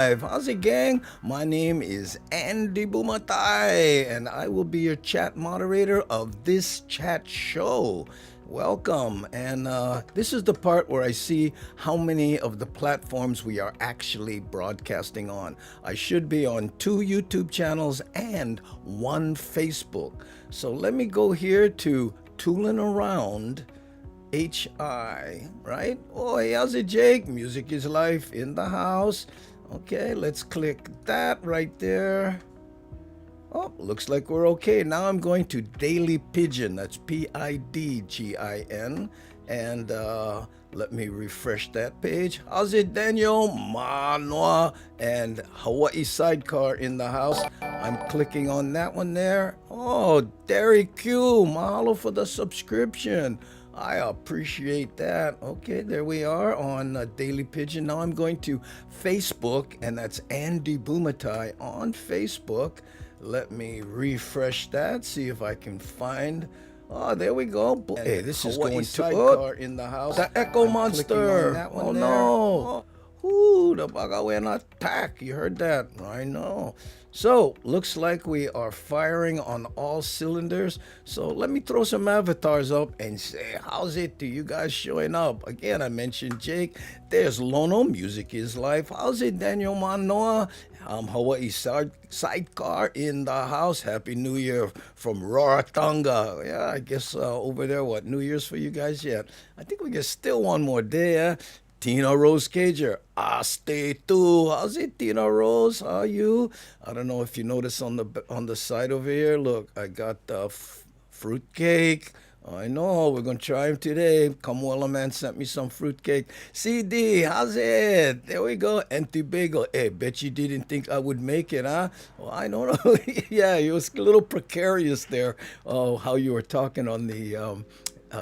How's it, gang? My name is Andy Bumatai, and I will be your chat moderator of this chat show. Welcome, and this is the part where I see how many of the platforms we are actually broadcasting on. I should be on 2 YouTube channels and 1 Facebook. So let me go here to Tooling Around HI, right? Oh, hey, how's it, Jake? Music is life in the house. Okay, let's click that right there. Oh, looks like we're okay. Now I'm going to Daily Pidgin. That's Pidgin. And let me refresh that page. How's it, Daniel? Manoa and Hawaii Sidecar in the house. I'm clicking on that one there. Oh, Derek Q. Mahalo for the subscription. I appreciate that. Okay, there we are on Daily Pigeon. Now I'm going to Facebook, and that's Andy Bumatai on Facebook. Let me refresh that, see if I can find. Oh, there we go. Hey, this is going to sidecar in the house. The Echo Monster. That one there. No. Ooh, the Bagawena attack. You heard that? I know. So, looks like we are firing on all cylinders. So, let me throw some avatars up and say, how's it to you guys showing up? Again, I mentioned Jake. There's Lono, Music is Life. How's it, Daniel Manoa? Hawaii Sidecar in the house. Happy New Year from Rarotonga. Yeah, I guess over there, what, New Year's for you guys yet? I think we get still one more day, eh? Tina Rose Cager, I stay too. How's it, Tina Rose? How are you? I don't know if you notice on the side over here. Look, I got the fruit cake. I know we're gonna try them today. Kamuela man sent me some fruitcake. CD, how's it? There we go. Empty bagel. Hey, bet you didn't think I would make it, huh? Well, I don't know. Yeah, it was a little precarious there. Oh, how you were talking on the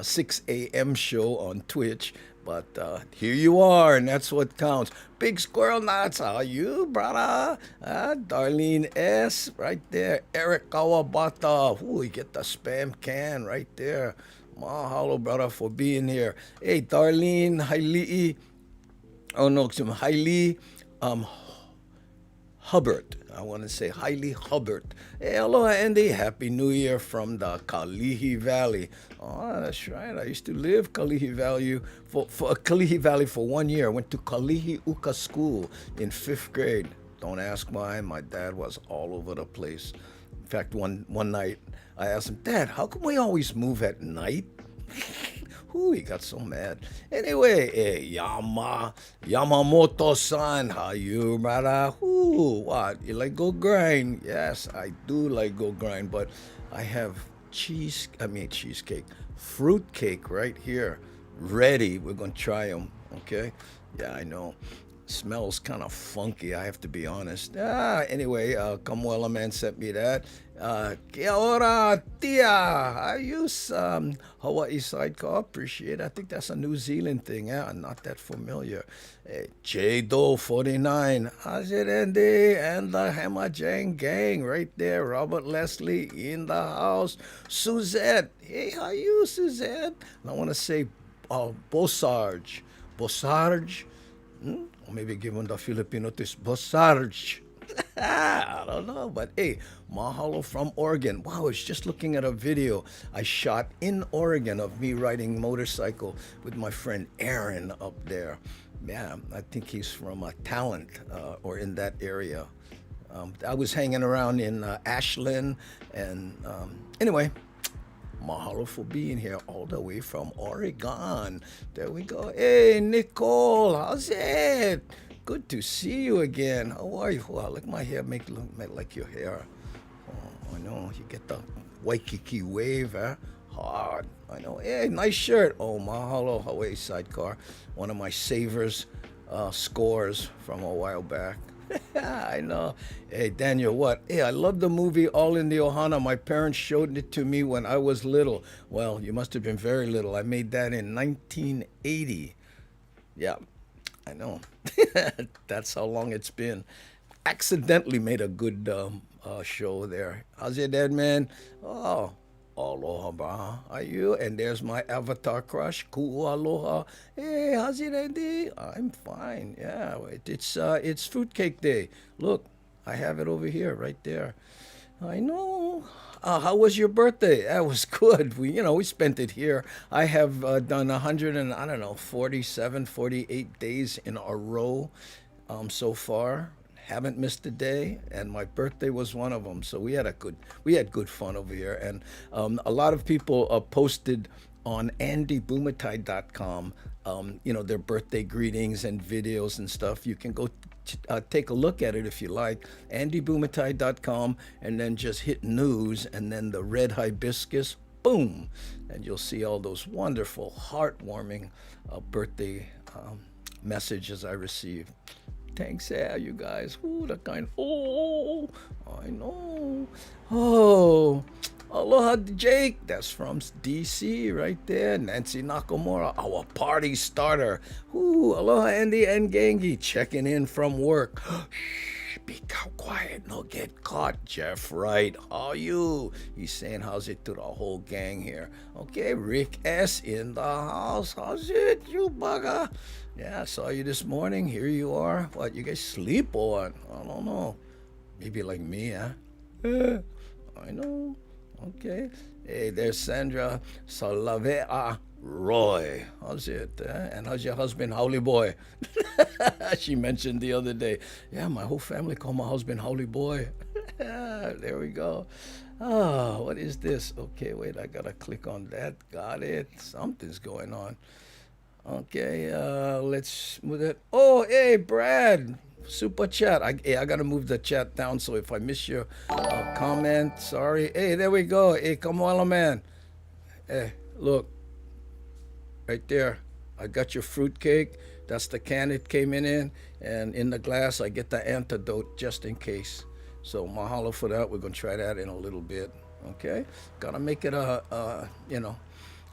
6 a.m. show on Twitch. But here you are, and that's what counts. Big Squirrel Nuts, how are you, brother? Darlene S, right there. Eric Kawabata, ooh, you get the spam can right there. Mahalo, brother, for being here. Hey, Darlene, Hailey, oh no, some Hailey, Hubbard. I want to say Hailey Hubbard. Hey, aloha, Andy. Happy New Year from the Kalihi Valley. Oh, that's right. I used to live Kalihi Valley for Kalihi Valley for 1 year. I went to Kalihi Uka School in 5th grade. Don't ask why. My dad was all over the place. In fact, one night I asked him, Dad, how come we always move at night? Ooh, he got so mad. Anyway, Yamamoto-san, how you, brother? Ooh, what? You like go grind? Yes, I do like go grind, but I have cheesecake, fruit cake right here, ready. We're gonna try them, okay? Yeah, I know. Smells kind of funky, I have to be honest. Anyway, Kamuela man sent me that. Kia ora, tia. I use Hawaii Sidecar. Appreciate it. I think that's a New Zealand thing. Yeah, I'm not that familiar. Hey, J-Do 49. How's it, Andy? And the Hammer Jang gang right there. Robert Leslie in the house. Suzette. Hey, how you, Suzette? And I want to say Bosarge. Bosarge? Or maybe give him the Filipino twist, Bosarge. I don't know, but hey, mahalo from Oregon. Wow, I was just looking at a video I shot in Oregon of me riding motorcycle with my friend Aaron up there. Yeah, I think he's from Talent or in that area. I was hanging around in Ashland, and anyway, mahalo for being here all the way from Oregon. There we go. Hey, Nicole, how's it? Good to see you again. How are you? Wow, look, my hair make like your hair. Oh, I know. You get the Waikiki wave, eh? Hard. I know. Hey, nice shirt. Oh, mahalo, Hawaii Sidecar. One of my savers scores from a while back. I know. Hey, Daniel, what? Hey, I love the movie All in the Ohana. My parents showed it to me when I was little. Well, you must have been very little. I made that in 1980. Yeah, I know. That's how long it's been. Accidentally made a good show there. How's your dad, man? Oh, Aloha, brah. Are you? And there's my avatar crush. Ku aloha. Hey, how's it, Andy? I'm fine. Yeah, it's fruitcake day. Look, I have it over here, right there. I know. How was your birthday? That was good. We spent it here. I have done 100 and I don't know 47, 48 days in a row so far. Haven't missed a day, and my birthday was one of them. So we had good fun over here, and a lot of people posted on andyboomatai.com, their birthday greetings and videos and stuff. You can go take a look at it if you like. andyboomatai.com, and then just hit news, and then the red hibiscus, boom, and you'll see all those wonderful, heartwarming birthday messages I received. Thanks, you guys. Ooh, the kind. Oh, I know. Oh, aloha, Jake. That's from DC right there. Nancy Nakamura, our party starter. Ooh, aloha, Andy and Gangi, checking in from work. Shh, be quiet, no get caught. Jeff Wright, how are you? He's saying how's it to the whole gang here. Okay, Rick S in the house. How's it, you bugger? Yeah, I saw you this morning. Here you are. What, you guys sleep or what? I don't know. Maybe like me, huh? I know. Okay. Hey, there's Sandra Salavea Roy. How's it? And how's your husband, Howley Boy? She mentioned the other day. Yeah, my whole family call my husband Howley Boy. There we go. Oh, what is this? Okay, wait, I gotta click on that. Got it. Something's going on. Okay, let's move it. Oh, hey, Brad, super chat. I gotta move the chat down, so if I miss your comment, sorry. Hey, there we go. Hey, come on, man. Hey, look, right there. I got your fruitcake. That's the can it came in, and in the glass, I get the antidote just in case. So mahalo for that. We're gonna try that in a little bit. Okay, gotta make it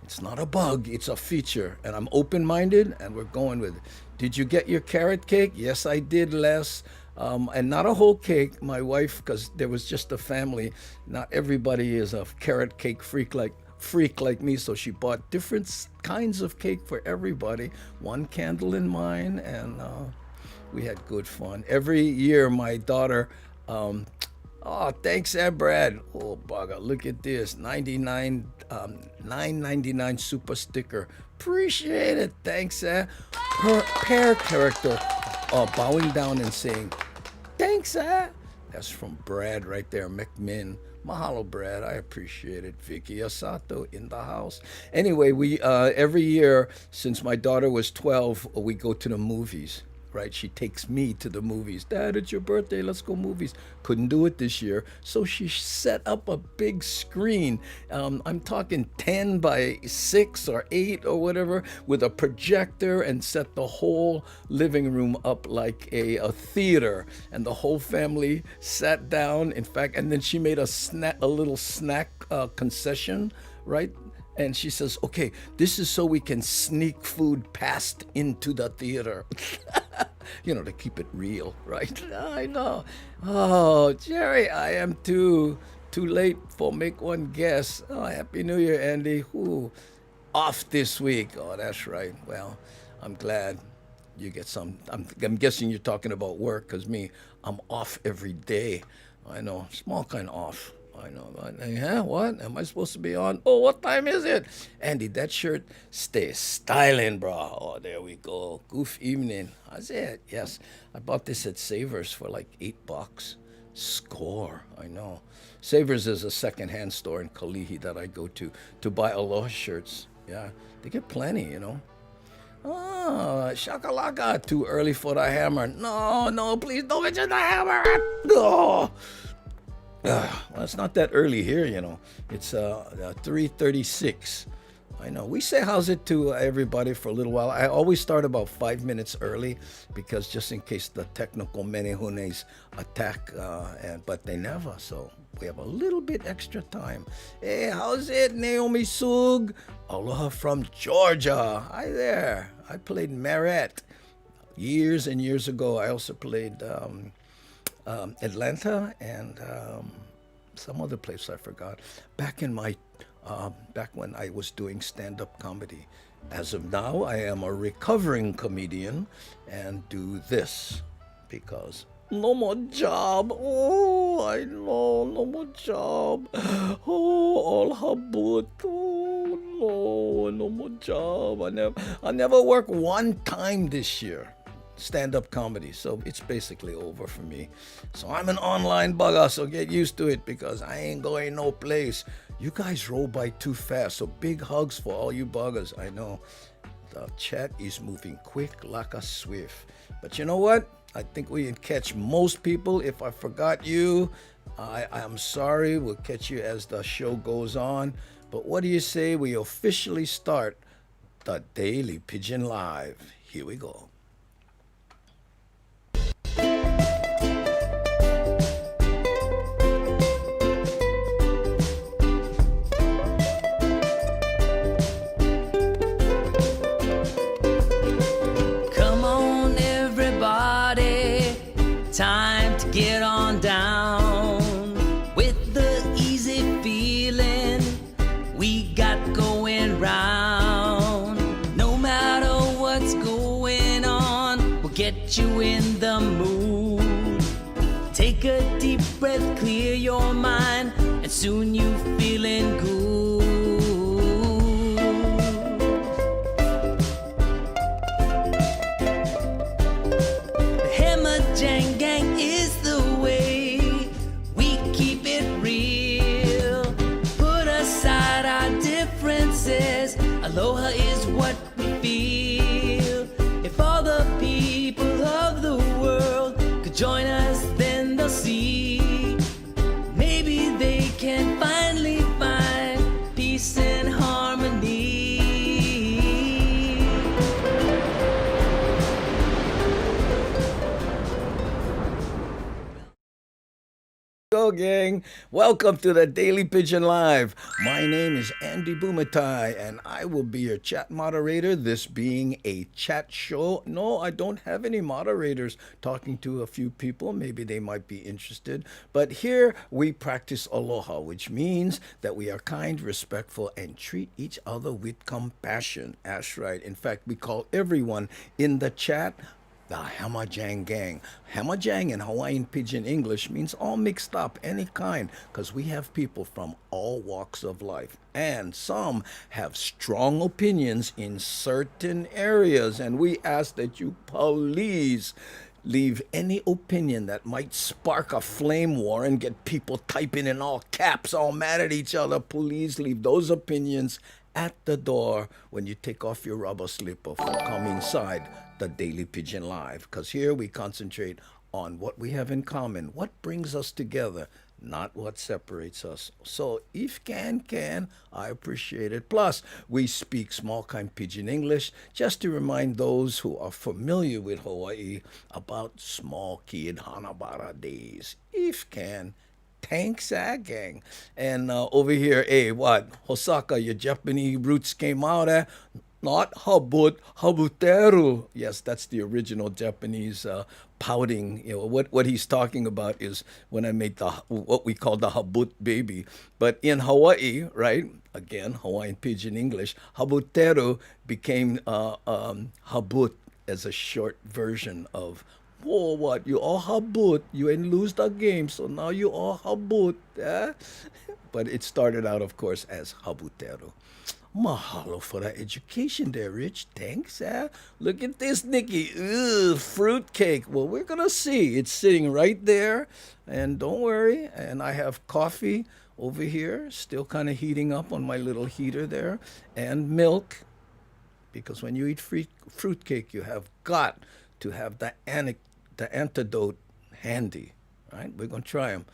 it's not a bug, it's a feature. And I'm open-minded, and we're going with it. Did you get your carrot cake? Yes, I did, Les. And not a whole cake. My wife, because there was just a family, not everybody is a carrot cake freak like me, so she bought different kinds of cake for everybody. One candle in mine, and we had good fun. Every year, my daughter... Oh, thanks, Brad. Oh, bugger, look at this. $9.99 super sticker. Appreciate it. Thanks, Pair character bowing down and saying, thanks, That's from Brad right there, McMinn. Mahalo, Brad. I appreciate it. Vicky Asato in the house. Anyway, we every year since my daughter was 12, we go to the movies. Right, she takes me to the movies. Dad, it's your birthday. Let's go movies. Couldn't do it this year, so she set up a big screen. I'm talking 10 by 6 or 8 or whatever, with a projector, and set the whole living room up like a theater. And the whole family sat down. In fact, and then she made a little snack concession, right? And she says, okay, this is so we can sneak food past into the theater. To keep it real, right? I know. Oh, Jerry, I am too late for make one guess. Oh, Happy New Year, Andy. Ooh, off this week. Oh, that's right. Well, I'm glad you get some. I'm guessing you're talking about work, because me, I'm off every day. I know, small kind of off. I know. Yeah, what? Am I supposed to be on? Oh, what time is it? Andy, that shirt stays styling, bro. Oh, there we go. Goof evening. How's it? Yes. I bought this at Savers for like $8. Score. I know. Savers is a secondhand store in Kalihi that I go to buy Aloha shirts. Yeah. They get plenty, Oh, shakalaka. Too early for the hammer. No, please don't mention the hammer. Oh. Well, it's not that early here, It's 3:36. I know. We say how's it to everybody for a little while. I always start about 5 minutes early, because just in case the technical menehunes attack, but they never. So we have a little bit extra time. Hey, how's it, Naomi Sug? Aloha from Georgia. Hi there. I played Marat years and years ago. I also played... Atlanta and some other place I forgot. Back in my back when I was doing stand up comedy. As of now, I am a recovering comedian and do this because no more job. Oh, I know, no more job. Oh, all habut. Oh, no, no more job. I never work one time this year stand-up comedy, so it's basically over for me. So I'm an online bugger, so get used to it because I ain't going no place. You guys roll by too fast, so big hugs for all you buggers. I know the chat is moving quick like a swift, but you know what, I think we can catch most people. If I forgot you, I am sorry. We'll catch you as the show goes on. But what do you say we officially start the Daily Pigeon Live? Here we go. Time to get on down with the easy feeling we got going round. No matter what's going on, we'll get you in the mood. Take a deep breath, clear your mind, and soon you feeling good. The Hammer Jang Gang is the way we keep it real. Put aside our differences, aloha is what we feel. If all the people of the world could join us, then they'll see. Maybe they can finally find peace and harmony. Go, gang. Welcome to the Daily Pigeon Live. My name is Andy Bumatai, and I will be your chat moderator, this being a chat show. No, I don't have any moderators, talking to a few people. Maybe they might be interested. But here we practice aloha, which means that we are kind, respectful, and treat each other with compassion. That's right. In fact, we call everyone in the chat the Hamajang Gang. Hamajang in Hawaiian Pidgin English means all mixed up, any kind, because we have people from all walks of life. And some have strong opinions in certain areas. And we ask that you please leave any opinion that might spark a flame war and get people typing in all caps, all mad at each other. Please leave those opinions at the door when you take off your rubber slipper for come inside the Daily Pigeon Live, because here we concentrate on what we have in common, what brings us together, not what separates us. So if can, I appreciate it. Plus, we speak small kind Pidgin English just to remind those who are familiar with Hawaii about small kid Hanabara days. If can, thanks, gang. And over here, hey, what? Hosaka, your Japanese roots came out, eh? Not habut, habuteru. Yes, that's the original Japanese pouting. You know, what he's talking about is when I made the what we call the habut baby. But in Hawaii, right? Again, Hawaiian Pidgin English, habuteru became habut as a short version of, oh, what? You all habut. You ain't lose the game, so now you all habut. Eh? But it started out, of course, as habuteru. Mahalo for that education there, Rich. Thanks, eh? Look at this, Nikki. Ugh, fruitcake. Well, we're going to see. It's sitting right there. And don't worry. And I have coffee over here, still kind of heating up on my little heater there. And milk. Because when you eat fruitcake, you have got to have the antidote handy. Right? We're going to try them.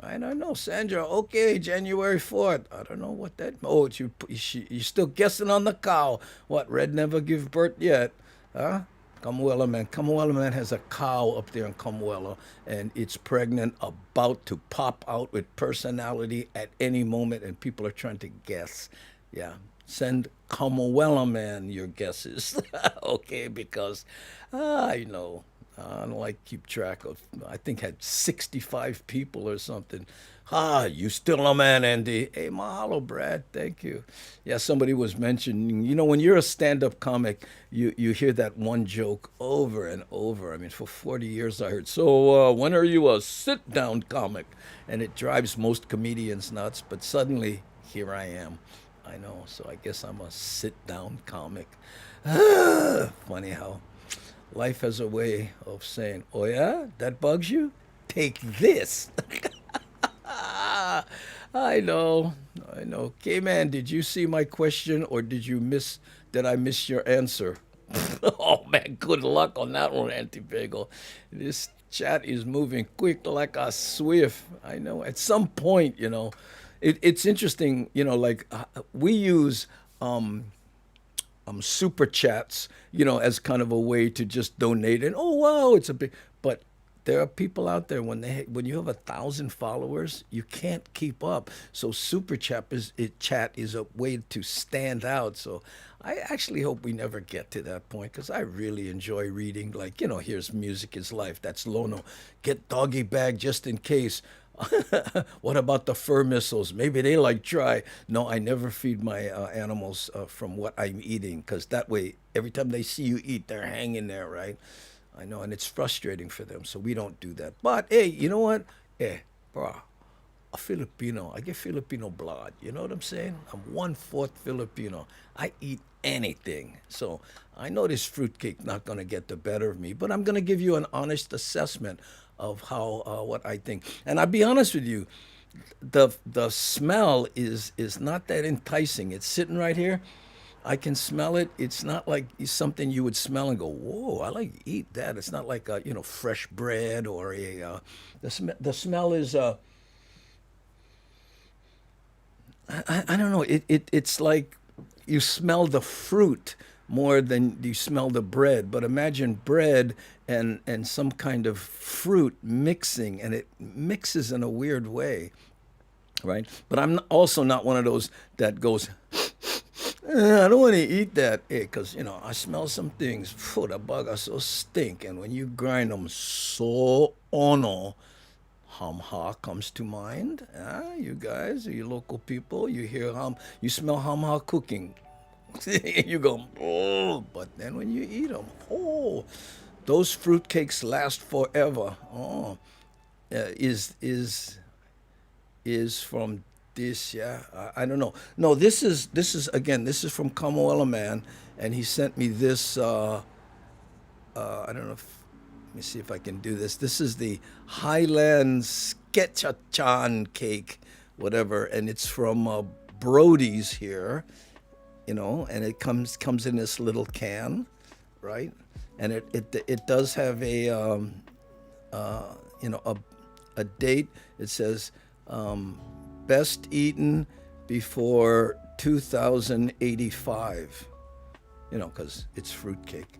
I don't know, Sandra. Okay, January 4th. I don't know what that. Oh, you're still guessing on the cow. What? Red never give birth yet, huh? Kamuela man. Kamuela man has a cow up there in Kamuela, and it's pregnant, about to pop out with personality at any moment, and people are trying to guess. Yeah, send Kamuela man your guesses, okay? Because I know. I don't like keep track of. I think had 65 people or something. You still a man, Andy. Hey, mahalo, Brad. Thank you. Yeah, somebody was mentioning, when you're a stand-up comic, you hear that one joke over and over. I mean, for 40 years I heard, so when are you a sit-down comic? And it drives most comedians nuts, but suddenly, here I am. I know, so I guess I'm a sit-down comic. Funny how life has a way of saying, oh yeah, that bugs you? Take this. I know, I know. K-Man, did you see my question or did I miss your answer? Oh man, good luck on that one, Antipego. This chat is moving quick like a swift. I know. At some point, it's interesting, like we use super chats, as kind of a way to just donate. And oh wow, it's a big. But there are people out there when you have 1,000 followers, you can't keep up. So super chat is a way to stand out. So I actually hope we never get to that point because I really enjoy reading. Like here's Music is Life. That's Lono. Get doggy bag just in case. What about the fur missiles? Maybe they like try. No, I never feed my animals from what I'm eating because that way, every time they see you eat, they're hanging there, right? I know, and it's frustrating for them, so we don't do that. But hey, you know what? Bro, a Filipino. I get Filipino blood. You know what I'm saying? I'm 1/4 Filipino. I eat anything. So I know this fruitcake not gonna get the better of me, but I'm gonna give you an honest assessment of how what I think. And I'll be honest with you, the smell is not that enticing. It's sitting right here. I can smell it. It's not like something you would smell and go, "Whoa, I like to eat that." It's not like fresh bread or the smell is I don't know. It's like you smell the fruit more than you smell the bread. But imagine bread and some kind of fruit mixing, and it mixes in a weird way, right? But I'm also not one of those that goes, I don't want to eat that, because I smell some things. Phew, the bug are so stink, and when you grind them, so ono, hamha comes to mind. You guys, you local people, you hear you smell hamha cooking. You go, oh, but then when you eat them, oh, those fruitcakes last forever. Oh, is from this, yeah. I don't know. No, this is again. This is from Kamoela Man, and he sent me this. I don't know. Let me see if I can do this. This is the Highland Sketchachan cake, whatever, and it's from Brody's here. And it comes in this little can, right? And it does have a a date. It says best eaten before 2085. Because it's fruitcake.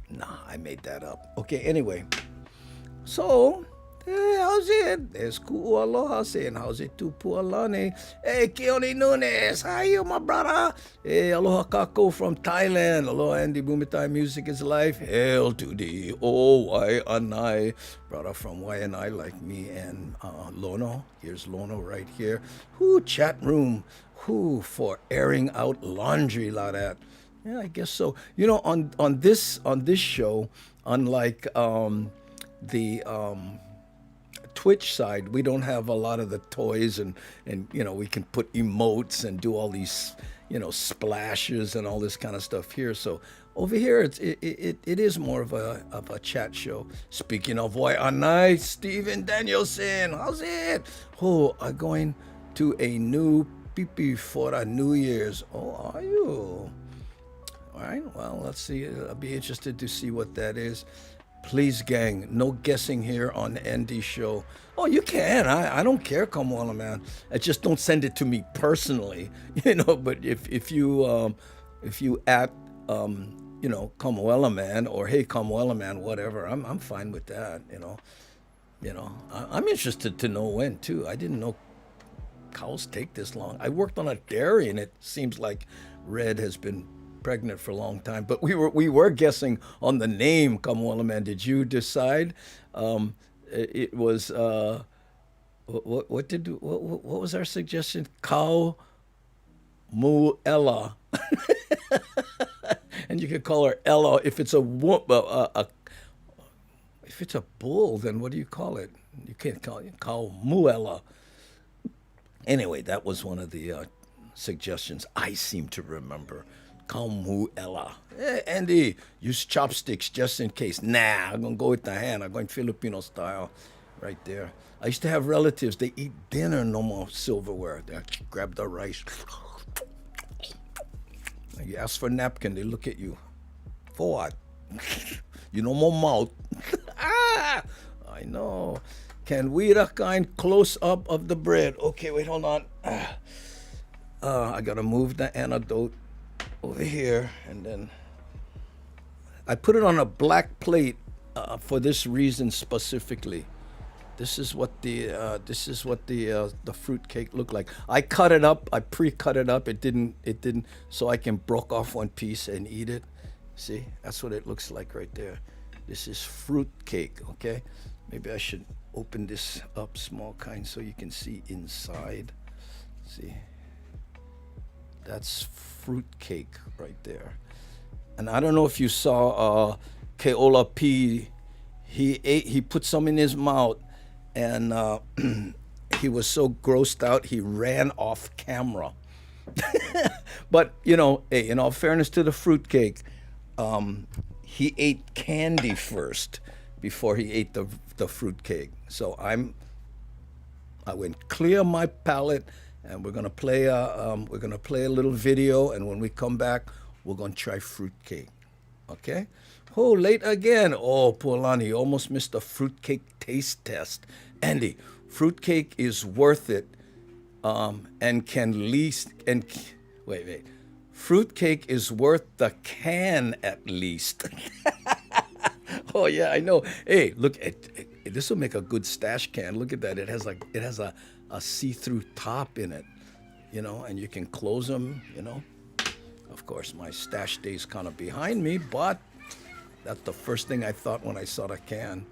Nah, I made that up. Okay, anyway. So, hey, how's it? There's Ku'u Aloha saying, how's it to Pualani? Hey, Keone Nunes, how are you, my brother? Hey, Aloha Kako from Thailand. Aloha, Andy Bumitai, Music is Life. Hail to the Waianae. Brother from Waianae like me and Lono. Here's Lono right here. Who chat room. Who for airing out laundry like that. Yeah, I guess so. On this show, unlike the Twitch side, we don't have a lot of the toys and we can put emotes and do all these splashes and all this kind of stuff here. So over here it is more of a chat show. Speaking of Waianae, Steven Danielson, how's it? Oh, I'm going to a new pipi for a New Year's. Oh, are you? All right, well, let's see. I'll be interested to see what that is. Please, gang, no guessing here on Andy's show. Oh, you can. I don't care, come on, man. Just don't send it to me personally, But if you at Kamuela Man or Hey Kamuela Man, whatever, I'm fine with that. I'm interested to know when too. I didn't know cows take this long. I worked on a dairy, and it seems like red has been pregnant for a long time. But we were guessing on the name, Kamwala Man. Did you decide? It was what was our suggestion? Cow Mu Ella. And you could call her Ella. If it's if it's a bull, then what do you call it? You can't call it Cow Mu Ella. Anyway, that was one of the suggestions I seem to remember. Cow Mu Ella. Hey, Andy, use chopsticks just in case. Nah, I'm gonna go with the hand. I'm going Filipino style, right there. I used to have relatives. They eat dinner, no more silverware. They grab the rice. You ask for a napkin, they look at you. For what? You no more mouth. I know. Can we a kind close up of the bread? Okay, wait, hold on. I gotta move the antidote over here, and then I put it on a black plate for this reason specifically. This is what the fruit cake looked like. I cut it up. I pre-cut it up. It didn't. So I can broke off one piece and eat it. See, that's what it looks like right there. This is fruit cake. Okay, maybe I should open this up small kind so you can see inside. See, that's fruit cake right there. And I don't know if you saw Keola P. He put some in his mouth. And he was so grossed out, he ran off camera. But, hey, in all fairness to the fruitcake, he ate candy first before he ate the fruitcake. So I went clear my palate, and we're gonna play a little video, and when we come back, we're gonna try fruitcake. Okay? Oh, late again. Oh, Pualani, almost missed the fruitcake taste test. Andy, fruitcake is worth it, and can least and wait. Fruitcake is worth the can at least. Oh yeah, I know. Hey, look, this will make a good stash can. Look at that. It has a see-through top in it, and you can close them. Of course, my stash day's kind of behind me, but that's the first thing I thought when I saw the can.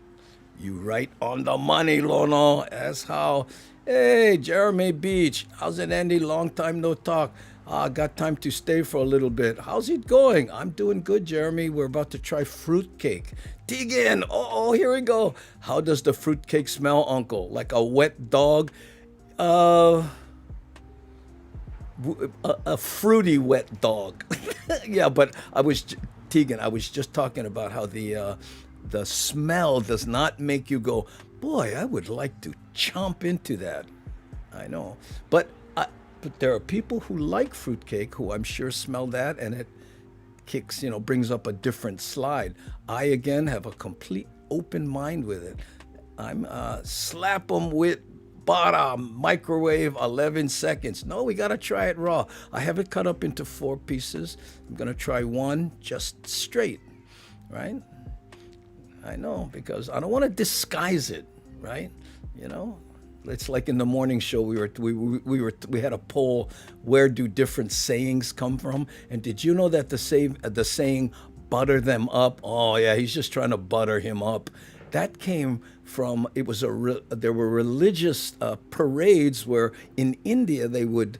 You right on the money, Lono. That's how. Hey, Jeremy Beach. How's it, Andy? Long time no talk. Got time to stay for a little bit. How's it going? I'm doing good, Jeremy. We're about to try fruitcake. Dig in. Oh, here we go. How does the fruitcake smell, Uncle? Like a wet dog? A fruity wet dog. Yeah, but Tegan, I was just talking about how the smell does not make you go, boy, I would like to chomp into that. I know. But there are people who like fruitcake who I'm sure smell that and it kicks, brings up a different slide. I, again, have a complete open mind with it. I'm slap them with bottom, microwave, 11 seconds. No, we got to try it raw. I have it cut up into 4 pieces. I'm going to try one just straight, right? I know, because I don't want to disguise it, right? It's like in the morning show we had a poll, where do different sayings come from? And did you know that the saying butter them up? Oh yeah, he's just trying to butter him up. That came from, there were religious parades where in India they would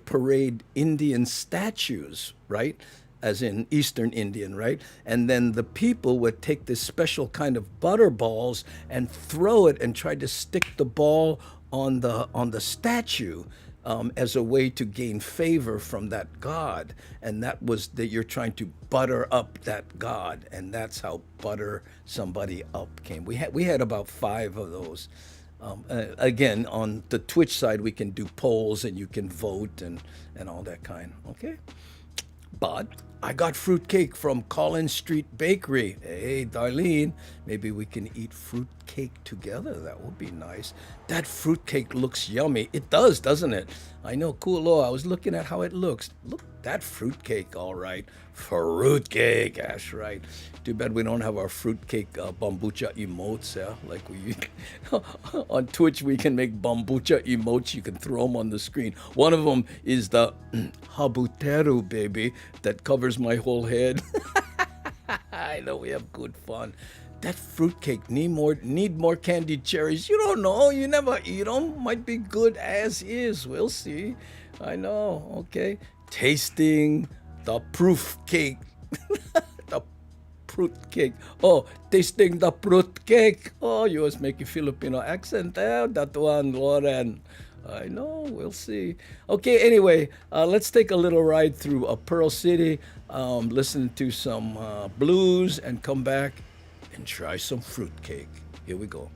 parade Indian statues, right? As in Eastern Indian, right? And then the people would take this special kind of butter balls and throw it and try to stick the ball on the statue as a way to gain favor from that god. And that was that you're trying to butter up that god, and that's how butter somebody up came. We had about 5 of those. Again, on the Twitch side, we can do polls and you can vote and all that kind. Okay, but I got fruitcake from Collins Street Bakery. Hey, Darlene, maybe we can eat fruitcake together. That would be nice. That fruitcake looks yummy. It does, doesn't it? I know, cool. I was looking at how it looks. Look, that fruitcake, all right. Fruitcake, that's right. Too bad we don't have our fruitcake bambucha emotes, yeah? Like we on Twitch, we can make bambucha emotes. You can throw them on the screen. One of them is the habuteru, baby, that covers my whole head. I know we have good fun. That fruitcake need more candied cherries. You don't know. You never eat them. Might be good as is. We'll see. I know. Okay. Tasting the proof cake. The fruit cake. Oh, tasting the fruit cake. Oh, you was making Filipino accent there. That one, Lauren. I know, we'll see. Okay, anyway, let's take a little ride through Pearl City, listen to some blues, and come back and try some fruitcake. Here we go.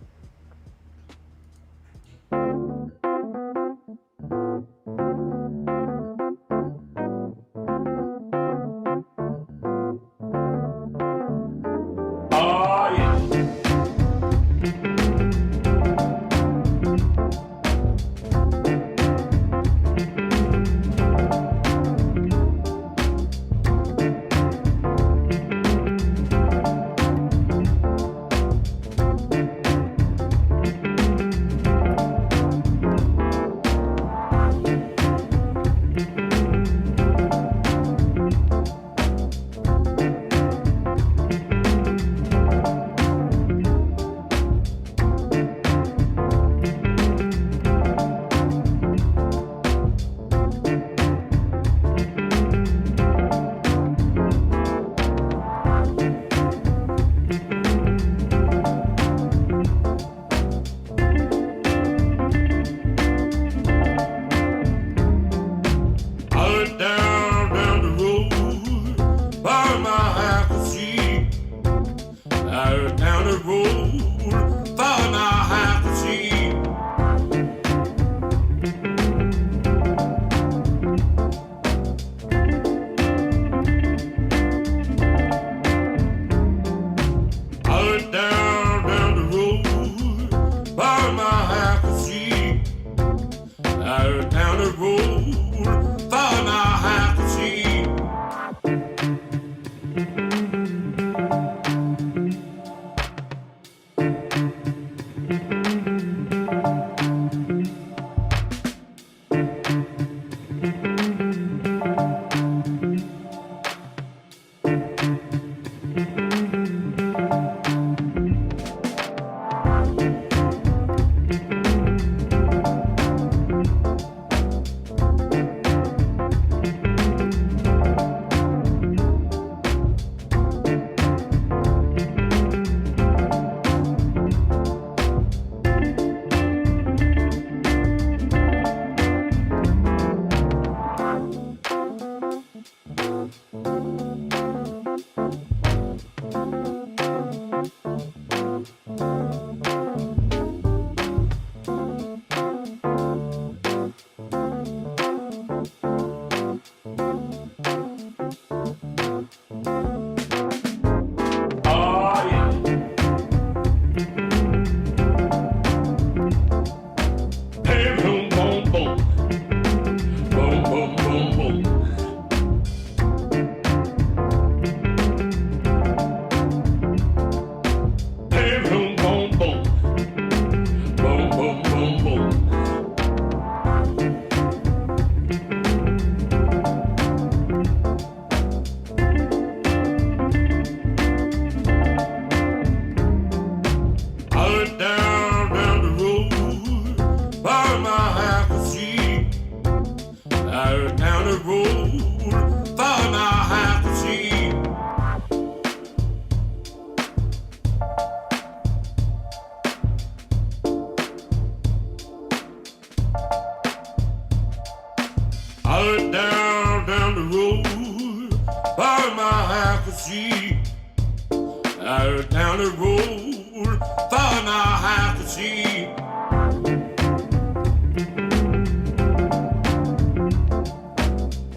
Down the road, far now I can see.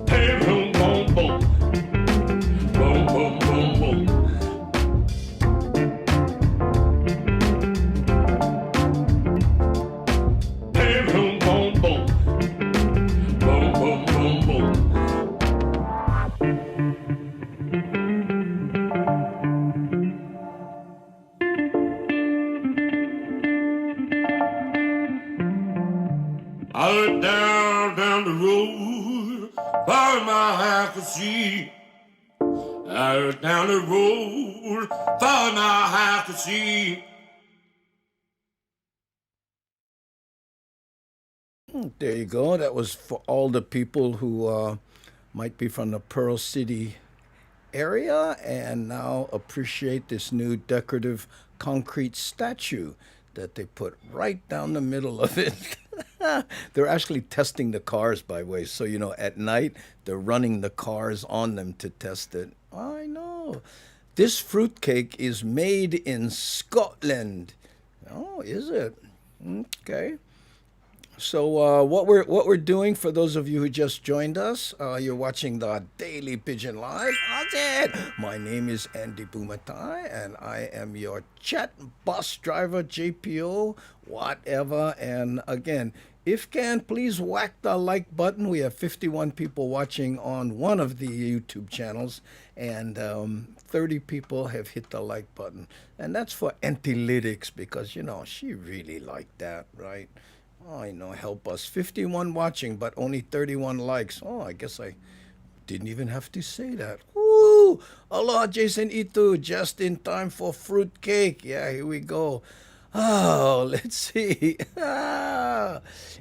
Hey, boom, boom, boom. I looked down the road, far as my eye could see. I looked down the road, far as my eye could see. There you go. That was for all the people who might be from the Pearl City area and now appreciate this new decorative concrete statue that they put right down the middle of it. They're actually testing the cars, by the way. So, you know, at night, they're running the cars on them to test it. I know. This fruitcake is made in Scotland. Oh, is it? Okay. So what we're doing for those of you who just joined us, you're watching the Daily Pigeon Live. How's it? My name is Andy Bumatai, and I am your chat bus driver, JPO, whatever. And again, if can, please whack the like button. We have 51 people watching on one of the YouTube channels, and 30 people have hit the like button. And that's for Antilytics, because, you know, she really liked that, right? Oh, I know, help us. 51 watching, but only 31 likes. Oh, I guess I didn't even have to say that. Woo! Aloha, Jason Itu, just in time for fruitcake. Yeah, here we go. Oh, let's see.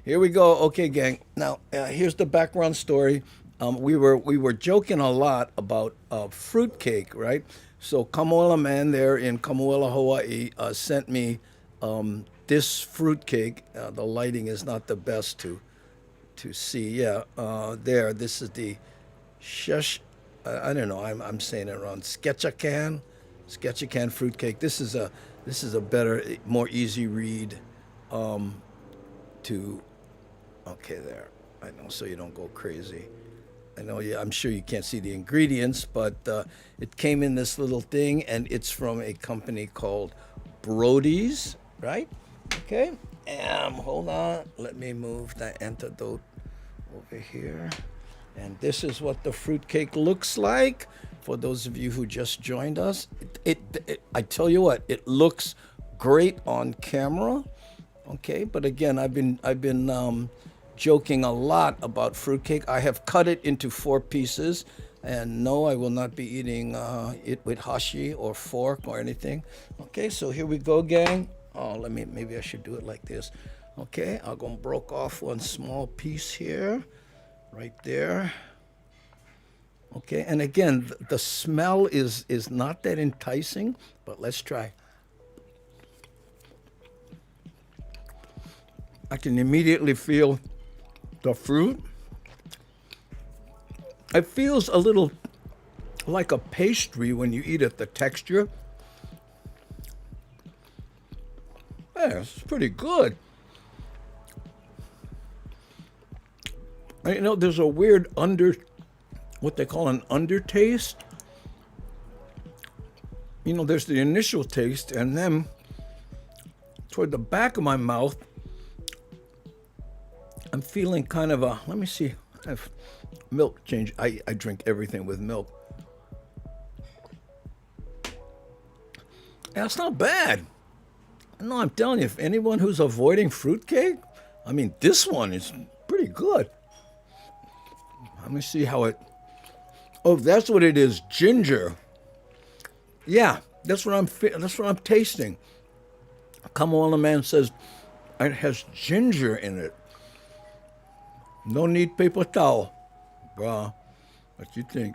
Here we go. Okay, gang. Now, here's the background story. We were joking a lot about fruitcake, right? So Kamoela man there in Kamoela, Hawaii, sent me this fruitcake. The lighting is not the best to see. Yeah, there. This is the shush. I don't know. I'm saying it wrong. Sketchacan fruitcake. This is a better, more easy read. Okay, there. I know, so you don't go crazy. I know, yeah, I'm sure you can't see the ingredients, but it came in this little thing, and it's from a company called Brody's, right? Okay, hold on. Let me move the antidote over here. And this is what the fruitcake looks like. For those of you who just joined us, I tell you what, it looks great on camera. Okay, but again, I've been joking a lot about fruitcake. I have cut it into 4 pieces, and no, I will not be eating it with hashi or fork or anything. Okay, so here we go, gang. Oh, maybe I should do it like this. Okay, I'm gonna broke off one small piece here, right there. Okay, and again, the smell is not that enticing, but let's try. I can immediately feel the fruit. It feels a little like a pastry when you eat it, the texture. Yeah, it's pretty good. You know, there's a weird what they call an undertaste. You know, there's the initial taste, and then toward the back of my mouth, I'm feeling kind of let me see, I have milk change. I drink everything with milk. Yeah, it's not bad. No, I'm telling you, if anyone who's avoiding fruitcake, I mean, this one is pretty good. Let me see how it, oh, that's what it is, ginger. Yeah, that's what I'm tasting. Kamoela man says it has ginger in it. No need paper towel. Bruh, what you think?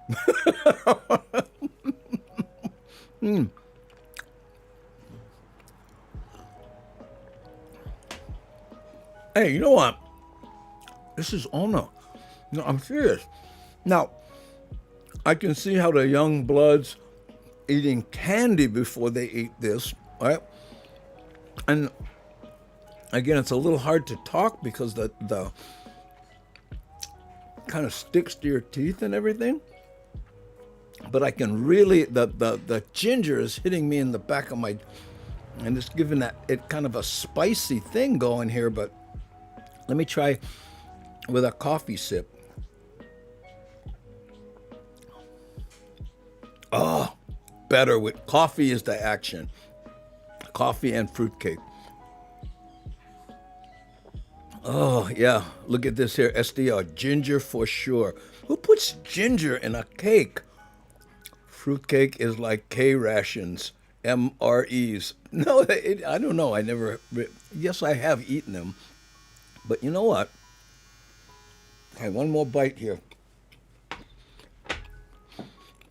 Hey, you know what? This is honor. No, I'm serious. Now, I can see how the young bloods eating candy before they eat this, right? And again, it's a little hard to talk because the kind of sticks to your teeth and everything. But I can really, the ginger is hitting me in the back of my, and it's giving it kind of a spicy thing going here. But let me try with a coffee sip. Oh, better with coffee is the action. Coffee and fruitcake. Oh, yeah. Look at this here. SDR. Ginger for sure. Who puts ginger in a cake? Fruitcake is like K rations. MREs. No, I don't know. I never. Yes, I have eaten them. But you know what? Okay, one more bite here.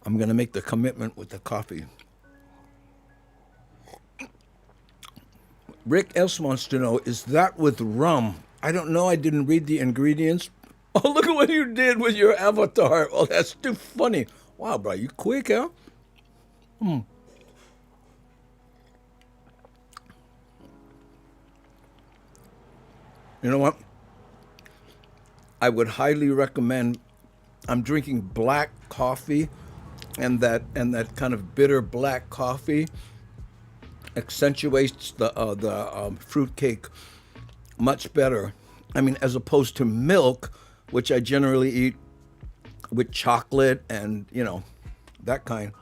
I'm going to make the commitment with the coffee. Rick S. wants to know, is that with rum? I don't know. I didn't read the ingredients. Oh, look at what you did with your avatar. Oh, that's too funny. Wow, bro, you quick, huh? You know what? I would highly recommend. I'm drinking black coffee, and that kind of bitter black coffee accentuates the fruit cake much better. I mean, as opposed to milk, which I generally eat with chocolate and that kind.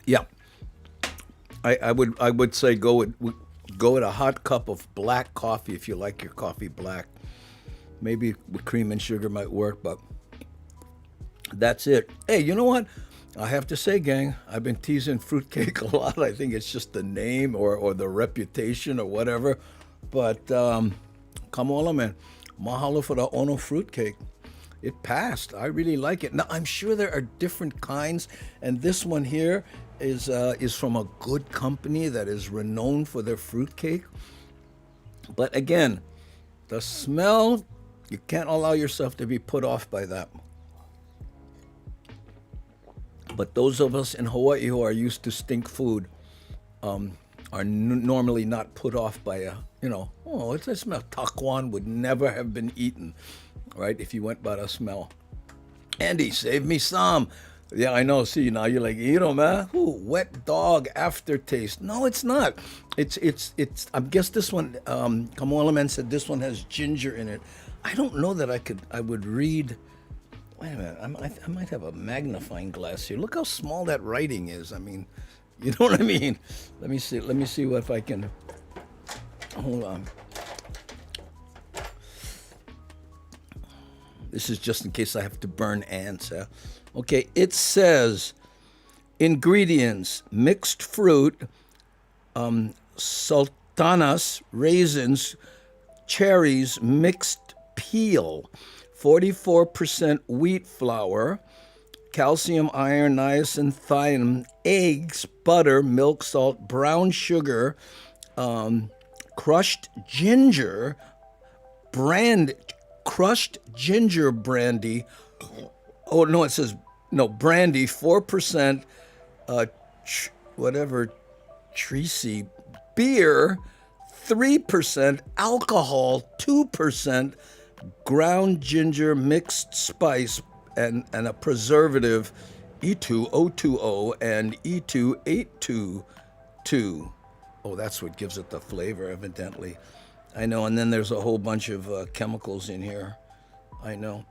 Yeah, I would say go with a hot cup of black coffee if you like your coffee black. Maybe with cream and sugar might work, but that's it. Hey, you know what? I have to say, gang, I've been teasing fruitcake a lot. I think it's just the name or the reputation or whatever. But come on, man. Mahalo for the Ono fruitcake. It passed. I really like it. Now, I'm sure there are different kinds, and this one here is from a good company that is renowned for their fruitcake. But again, the smell, you can't allow yourself to be put off by that. But those of us in Hawaii who are used to stink food are normally not put off by oh, it's a smell. Taquan would never have been eaten, right, if you went by the smell. Andy, save me some. Yeah, I know. See, now you're like, man, wet dog aftertaste. No, it's not. It's. I guess this one. Kamala Man said this one has ginger in it. I don't know that I would read. Wait a minute. I might have a magnifying glass here. Look how small that writing is. I mean, you know what I mean. Let me see. Let me see if I can. Hold on. This is just in case I have to burn ants. Huh? Okay, it says ingredients: mixed fruit, sultanas, raisins, cherries, mixed peel, 44% wheat flour, calcium, iron, niacin, thiamine, eggs, butter, milk, salt, brown sugar, crushed ginger, crushed ginger brandy. Oh no, it says no brandy, 4%, Treacy, beer, 3%, alcohol, 2%, ground ginger, mixed spice, and a preservative, E2020 and E2822. Oh, that's what gives it the flavor, evidently. I know, and then there's a whole bunch of chemicals in here. I know.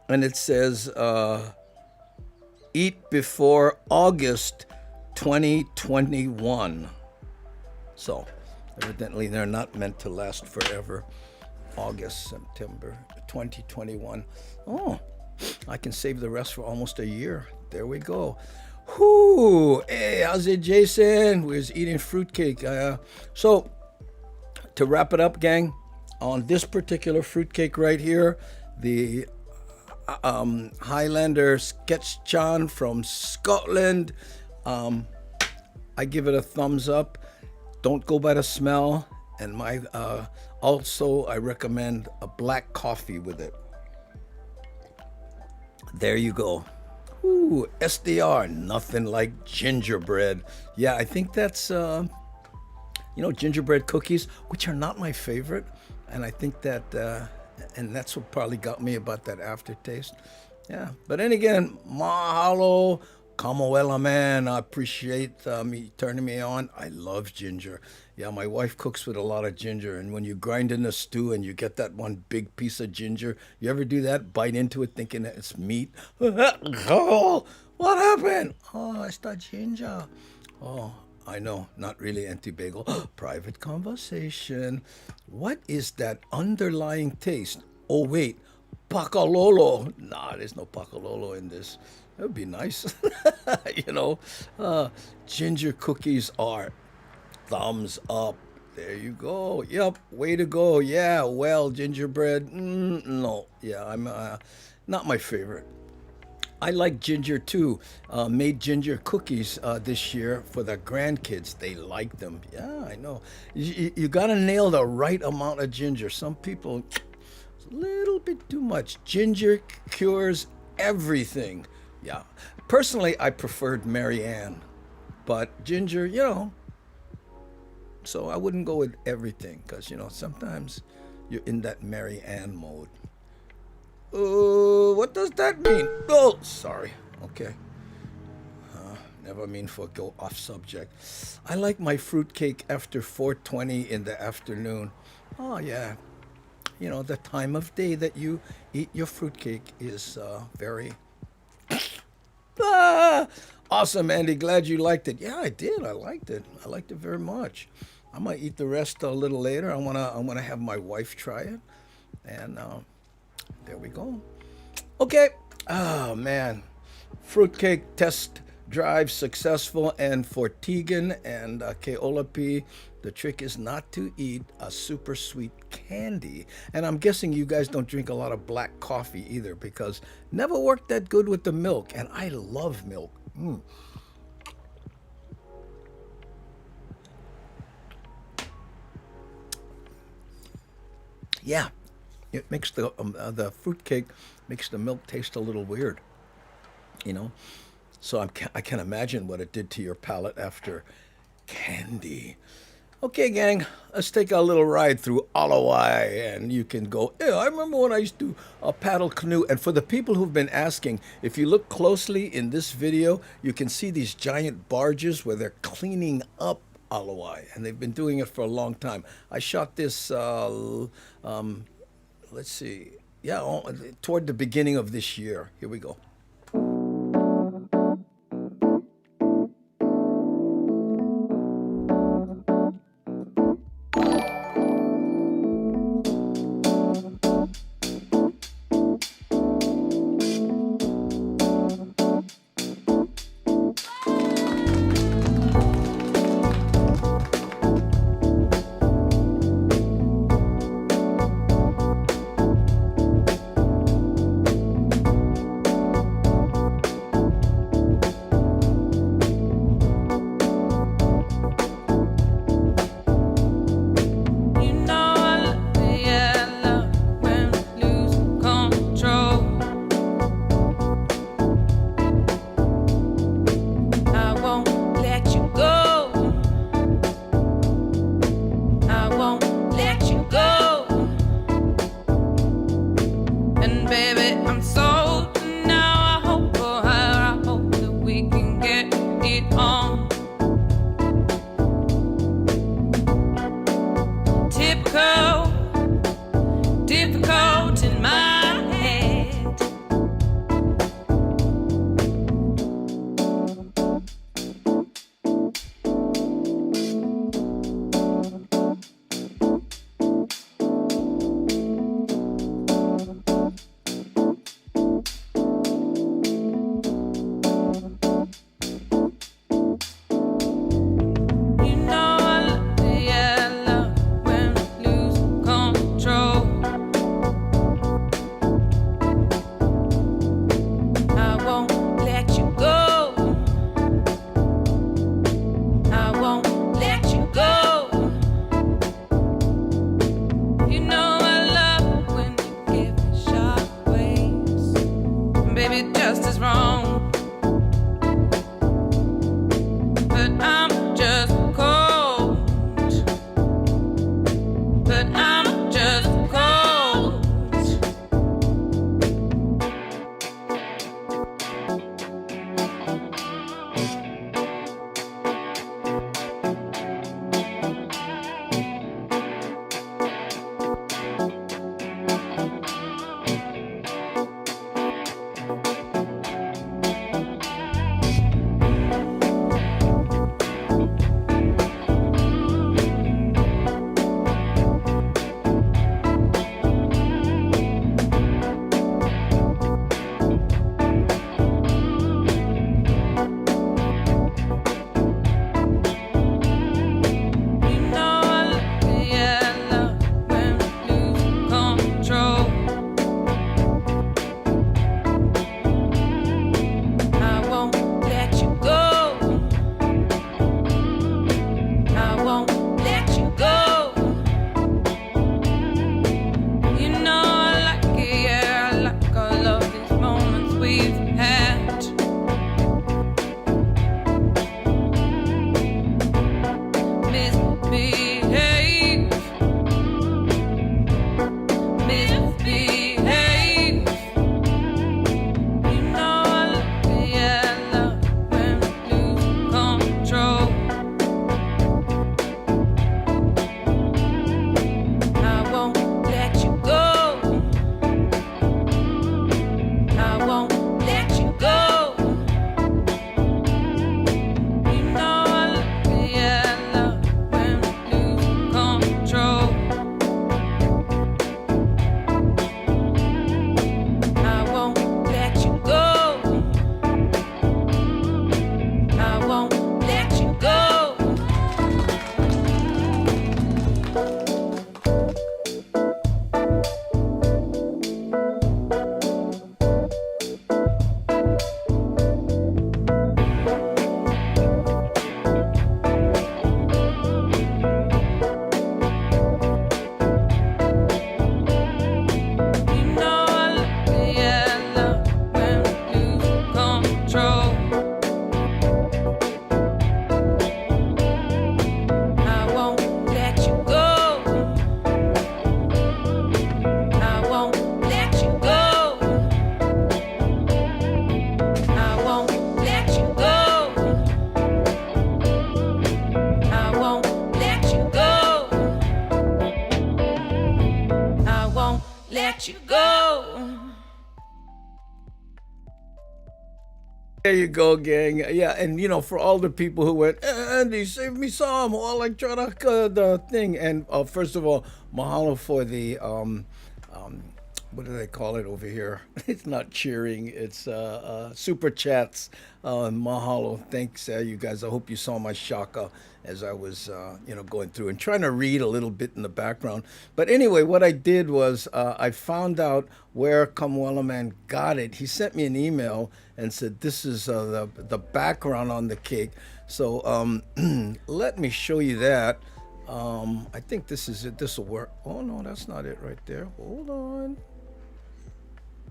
And it says, eat before August 2021. So, evidently they're not meant to last forever. August, September 2021. Oh, I can save the rest for almost a year. There we go. Whoo! Hey, how's it, Jason? We was eating fruitcake. So, to wrap it up, gang, on this particular fruitcake right here, the Highlander Sketchchan from Scotland, I give it a thumbs up. Don't go by the smell. And also I recommend a black coffee with it. There you go. Ooh, SDR, nothing like gingerbread. Yeah, I think that's, gingerbread cookies, which are not my favorite. And I think that, and that's what probably got me about that aftertaste. Yeah, but then again, mahalo, Kamoela, man. I appreciate me turning me on. I love ginger. Yeah, my wife cooks with a lot of ginger, and when you grind in a stew and you get that one big piece of ginger, you ever do that? Bite into it thinking that it's meat? Oh, what happened? Oh, it's the ginger. Oh, I know, not really anti-bagel. Private conversation. What is that underlying taste? Oh wait, pakalolo. Nah, there's no pakalolo in this. That would be nice. you know, ginger cookies are thumbs up. There you go. Yep, way to go. Yeah, well, gingerbread. No, yeah, I'm not my favorite. I like ginger too. Made ginger cookies this year for the grandkids. They like them. Yeah, I know. You got to nail the right amount of ginger. Some people, it's a little bit too much. Ginger cures everything. Yeah. Personally, I preferred Mary Ann, but ginger, so I wouldn't go with everything because, sometimes you're in that Mary Ann mode. What does that mean? Oh, sorry. Okay. Never mean for go off subject. I like my fruitcake after 4:20 in the afternoon. Oh yeah. The time of day that you eat your fruitcake is very ah, awesome, Andy. Glad you liked it. Yeah, I did. I liked it. I liked it very much. I might eat the rest a little later. I wanna have my wife try it, and there we go. Okay. Oh man, fruitcake test drive successful, and for Tegan and Keolapi, the trick is not to eat a super sweet candy. And I'm guessing you guys don't drink a lot of black coffee either, because never worked that good with the milk, and I love milk. Yeah, it makes the fruitcake makes the milk taste a little weird, you know. So I can imagine what it did to your palate after candy. Okay, gang, let's take a little ride through Alawai, and you can go. Yeah, I remember when I used to paddle canoe. And for the people who've been asking, if you look closely in this video, you can see these giant barges where they're cleaning up Alawai, and they've been doing it for a long time. I shot this. Let's see. Yeah, toward the beginning of this year. Here we go. You know I love the yellow when we lose control. I won't let you go. I won't let you go. And baby, I'm sold now. I hope for her. I hope that we can get it on. Typical, difficult in my head. You know I love the yellow when we lose There you go, gang. Yeah, and for all the people who went, Andy, save me some, or like try to the thing. And first of all, mahalo for the what do they call it over here? It's not cheering. It's super chats. Mahalo. Thanks, you guys. I hope you saw my shaka as I was, going through and trying to read a little bit in the background. But anyway, what I did was I found out where Kamuela Man got it. He sent me an email and said, this is the background on the cake. So let me show you that. I think this is it. This will work. Oh, no, that's not it right there. Hold on.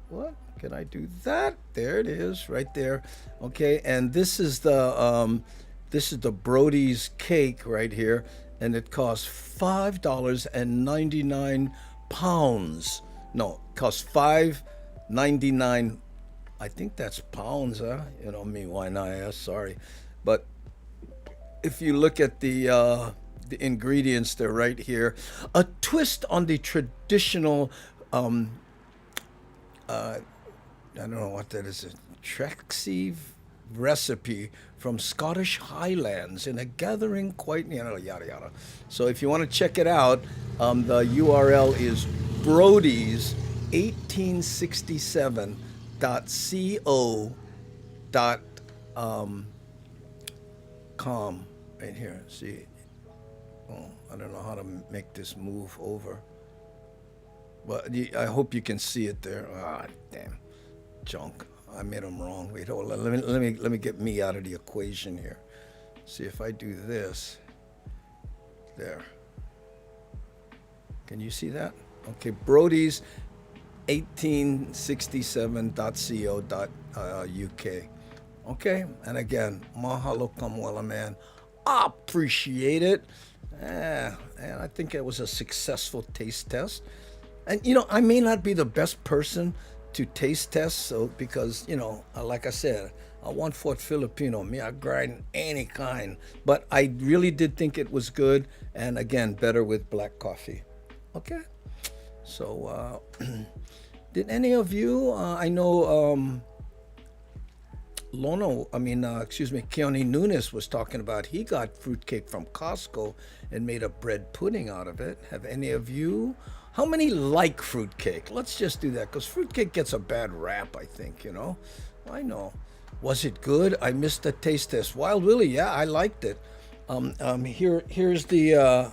What? Can I do that? There it is, right there. Okay, and this is the Brody's cake right here, and it costs $5.99. No, it costs $5.99. I think that's pounds, huh? Me, why not? Sorry, but if you look at the ingredients, they're right here. A twist on the traditional. I don't know what that is. A Trexie recipe from Scottish Highlands in a gathering quite yada yada. So if you want to check it out, the URL is Brody's 1867.co.com right here. See, I don't know how to make this move over. But I hope you can see it there. Ah, damn, junk. I made them wrong. Wait, hold on. Let me get me out of the equation here. See if I do this. There. Can you see that? Okay, Brody's 1867.co.uk. Okay, and again, mahalo Kamuela Man. I appreciate it. And I think it was a successful taste test. And I may not be the best person to taste test, so because like I said, I want Fort Filipino. Me, I grind any kind, but I really did think it was good, and again, better with black coffee. Okay, so did any of you? I know Keone Nunes was talking about he got fruitcake from Costco and made a bread pudding out of it. Have any of you? How many like fruitcake? Let's just do that, because fruitcake gets a bad rap, I think, I know. Was it good? I missed the taste test. Wild Willie, yeah, I liked it. Here's the,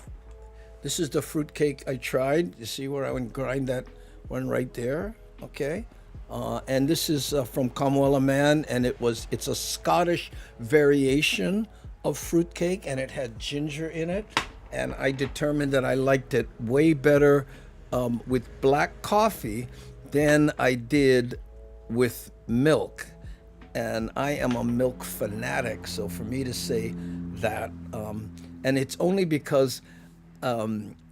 this is the fruitcake I tried. You see where I would grind that one right there? Okay. And this is from Kamuela Man, and it's a Scottish variation of fruitcake, and it had ginger in it. And I determined that I liked it way better with black coffee than I did with milk. And I am a milk fanatic, so for me to say that, and it's only because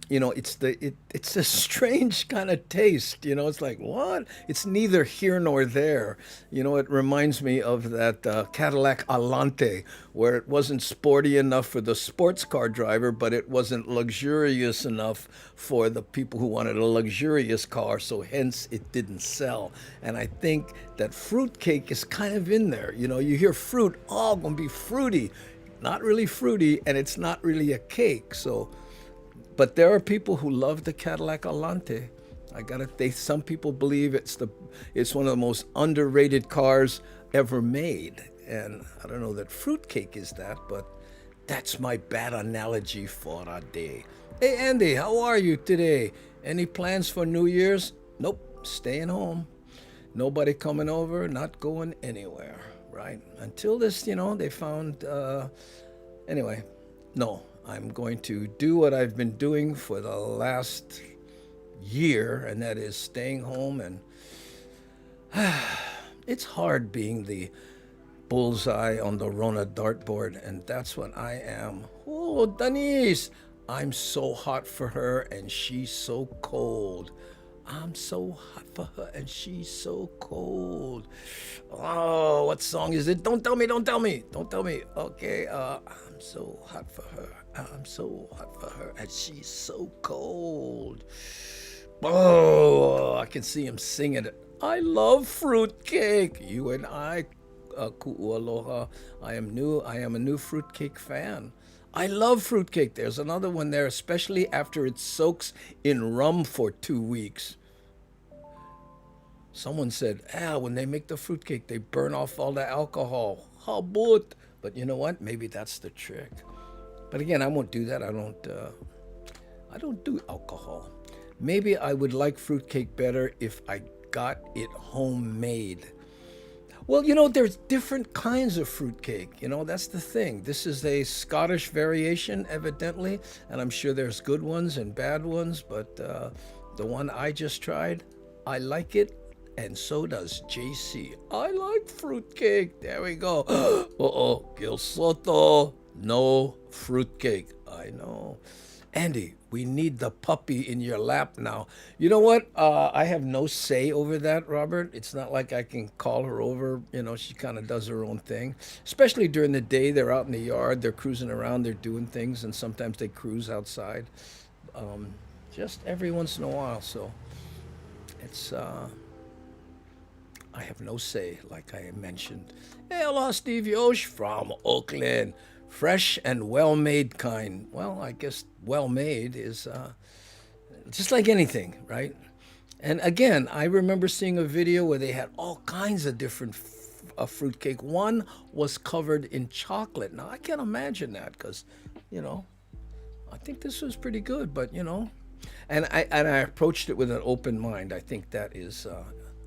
it's a strange kind of taste. It's like, what? It's neither here nor there. It reminds me of that Cadillac Alante, where it wasn't sporty enough for the sports car driver, but it wasn't luxurious enough for the people who wanted a luxurious car, so hence it didn't sell. And I think that fruitcake is kind of in there. You hear fruit, gonna be fruity. Not really fruity, and it's not really a cake, so... But there are people who love the Cadillac Alante. Some people believe it's one of the most underrated cars ever made. And I don't know that fruitcake is that, but that's my bad analogy for a day. Hey Andy, how are you today? Any plans for New Year's? Nope, staying home. Nobody coming over, not going anywhere, right? Until this, they found, anyway, no. I'm going to do what I've been doing for the last year, and that is staying home. And it's hard being the bullseye on the Rona dartboard, and that's what I am. Oh, Denise, I'm so hot for her, and she's so cold. I'm so hot for her, and she's so cold. Oh, what song is it? Don't tell me. Okay, I'm so hot for her. I'm so hot for her, and she's so cold. Oh, I can see him singing it. I love fruitcake. You and I Ku'ualoha. I am new. I am a new fruitcake fan. I love fruitcake. There's another one there, especially after it soaks in rum for 2 weeks. Someone said, when they make the fruitcake, they burn off all the alcohol. Habut. But you know what? Maybe that's the trick. But again, I won't do that. I don't do alcohol. Maybe I would like fruitcake better if I got it homemade. Well, there's different kinds of fruitcake. That's the thing. This is a Scottish variation, evidently, and I'm sure there's good ones and bad ones, but the one I just tried, I like it, and so does JC. I like fruitcake. There we go. Gil Soto, no fruitcake. I know. Andy, we need the puppy in your lap now. You know what? I have no say over that, Robert. It's not like I can call her over. She kind of does her own thing. Especially during the day, they're out in the yard, they're cruising around, they're doing things, and sometimes they cruise outside. Just every once in a while. So it's, I have no say, like I mentioned. Hey, hello, Steve Yosh from Oakland. Fresh and well-made kind. Well, I guess well-made is just like anything, right? And again, I remember seeing a video where they had all kinds of different fruitcake. One was covered in chocolate. Now, I can't imagine that because, I think this was pretty good, but, and I approached it with an open mind. I think that is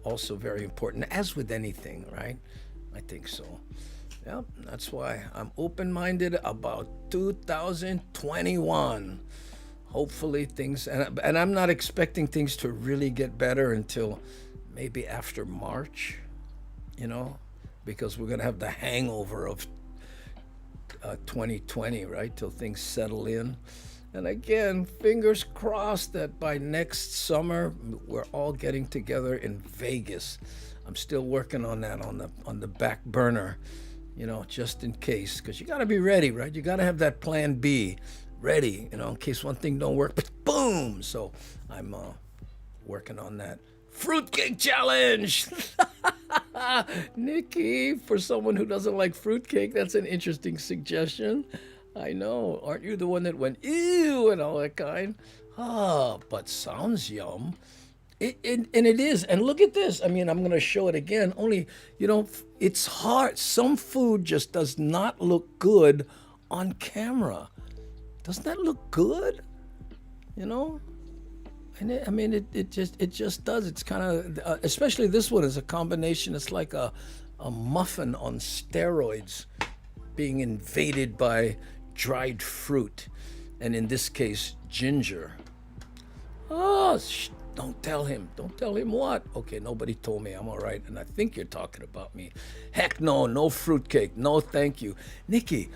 also very important, as with anything, right? I think so. Yep, that's why I'm open-minded about 2021. Hopefully things, and I'm not expecting things to really get better until maybe after March, because we're going to have the hangover of 2020, right, till things settle in. And again, fingers crossed that by next summer, we're all getting together in Vegas. I'm still working on that on the back burner. Just in case, because you got to be ready, right? You got to have that plan B ready, in case one thing don't work, but boom. So I'm working on that fruitcake challenge. Nikki, for someone who doesn't like fruitcake, that's an interesting suggestion. I know. Aren't you the one that went ew and all that kind? But sounds yum. And it is. And look at this. I mean, I'm going to show it again. Only, it's hard. Some food just does not look good on camera. Doesn't that look good? And it just does. It's kind of, especially this one is a combination. It's like a muffin on steroids being invaded by dried fruit. And in this case, ginger. Don't tell him. Don't tell him what? Okay, nobody told me. I'm all right. And I think you're talking about me. Heck no fruitcake. No, thank you. Nikki,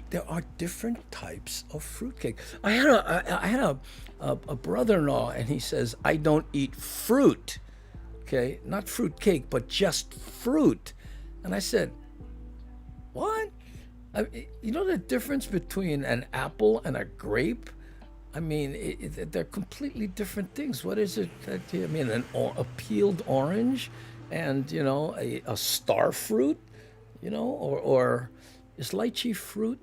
there are different types of fruitcake. I had a brother-in-law, and he says, I don't eat fruit. Okay, not fruitcake, but just fruit. And I said, what? You know the difference between an apple and a grape? I mean, they're completely different things. What is it? A peeled orange and, a star fruit, or is lychee fruit?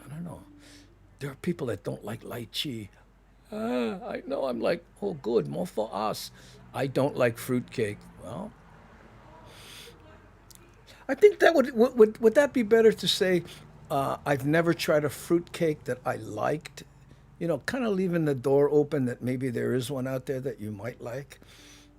I don't know. There are people that don't like lychee. I know. I'm like, oh, good, more for us. I don't like fruitcake. Well, I think that would that be better to say, I've never tried a fruitcake that I liked? Kind of leaving the door open that maybe there is one out there that you might like.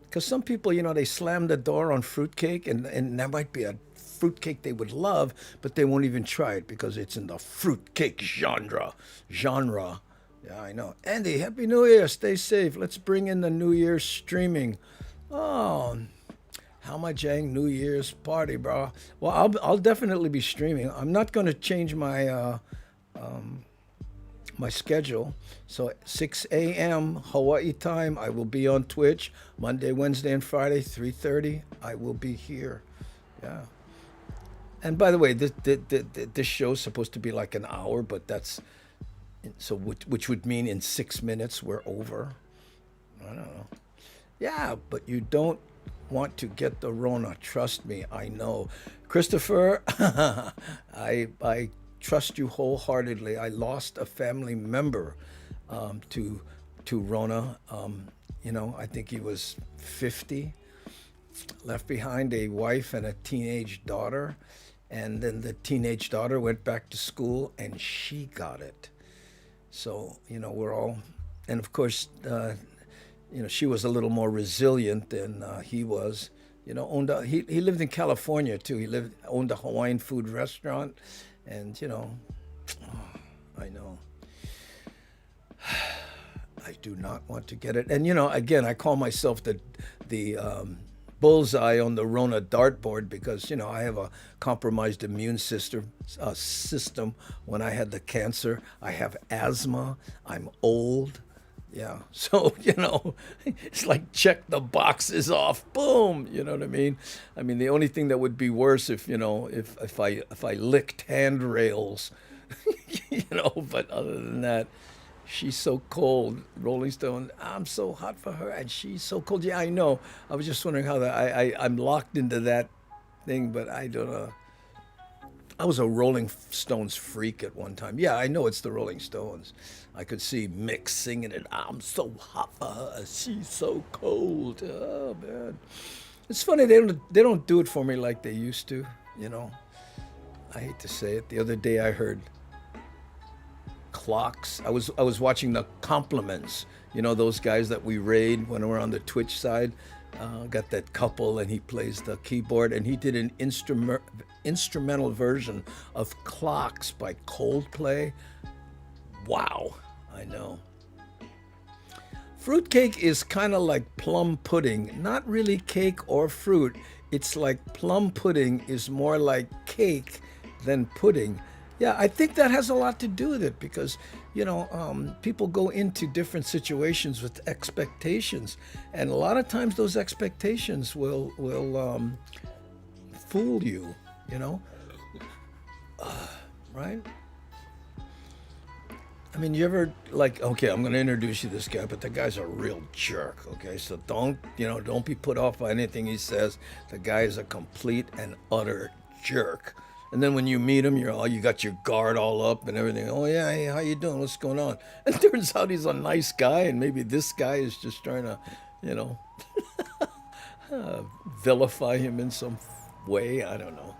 Because some people, they slam the door on fruitcake, and there might be a fruitcake they would love, but they won't even try it because it's in the fruitcake genre. Yeah, I know. Andy, Happy New Year. Stay safe. Let's bring in the New Year's streaming. Oh, how my Jang New Year's party, bro. Well, I'll definitely be streaming. I'm not going to change my my schedule. So 6 a.m. Hawaii time, I will be on Twitch. Monday, Wednesday, and Friday, 3:30, I will be here. Yeah. And by the way, this show is supposed to be like an hour, but that's so which would mean in 6 minutes we're over. I don't know. Yeah, but you don't want to get the Rona. Trust me, I know. Christopher, I trust you wholeheartedly. I lost a family member to Rona. I think he was 50, left behind a wife and a teenage daughter. And then the teenage daughter went back to school and she got it. So, we're all, and of course, she was a little more resilient than he was. He lived in California too. Owned a Hawaiian food restaurant. And, I know. I do not want to get it. And, again, I call myself the bullseye on the Rona dartboard because, I have a compromised immune system when I had the cancer. I have asthma. I'm old. Yeah. So, it's like check the boxes off. Boom. You know what I mean? I mean, the only thing that would be worse if I licked handrails, but other than that, she's so cold. Rolling Stone, I'm so hot for her, and she's so cold. Yeah, I know. I was just wondering how I'm locked into that thing, but I don't know. I was a Rolling Stones freak at one time. Yeah, I know it's the Rolling Stones. I could see Mick singing it. I'm so hot for her. She's so cold. Oh man, it's funny they don't do it for me like they used to. I hate to say it. The other day I heard clocks. I was watching the Compliments. Those guys that we raid when we're on the Twitch side. Got that couple and he plays the keyboard and he did an instrumental version of Clocks by Coldplay. Wow, I know. Fruitcake is kind of like plum pudding. Not really cake or fruit. It's like plum pudding is more like cake than pudding. Yeah, I think that has a lot to do with it because, people go into different situations with expectations. And a lot of times those expectations will fool you, right? I mean, you ever okay, I'm going to introduce you to this guy, but the guy's a real jerk, okay? So don't be put off by anything he says. The guy is a complete and utter jerk. And then when you meet him, you got your guard all up and everything. Oh yeah, hey, how you doing? What's going on? And it turns out he's a nice guy, and maybe this guy is just trying to, vilify him in some way. I don't know.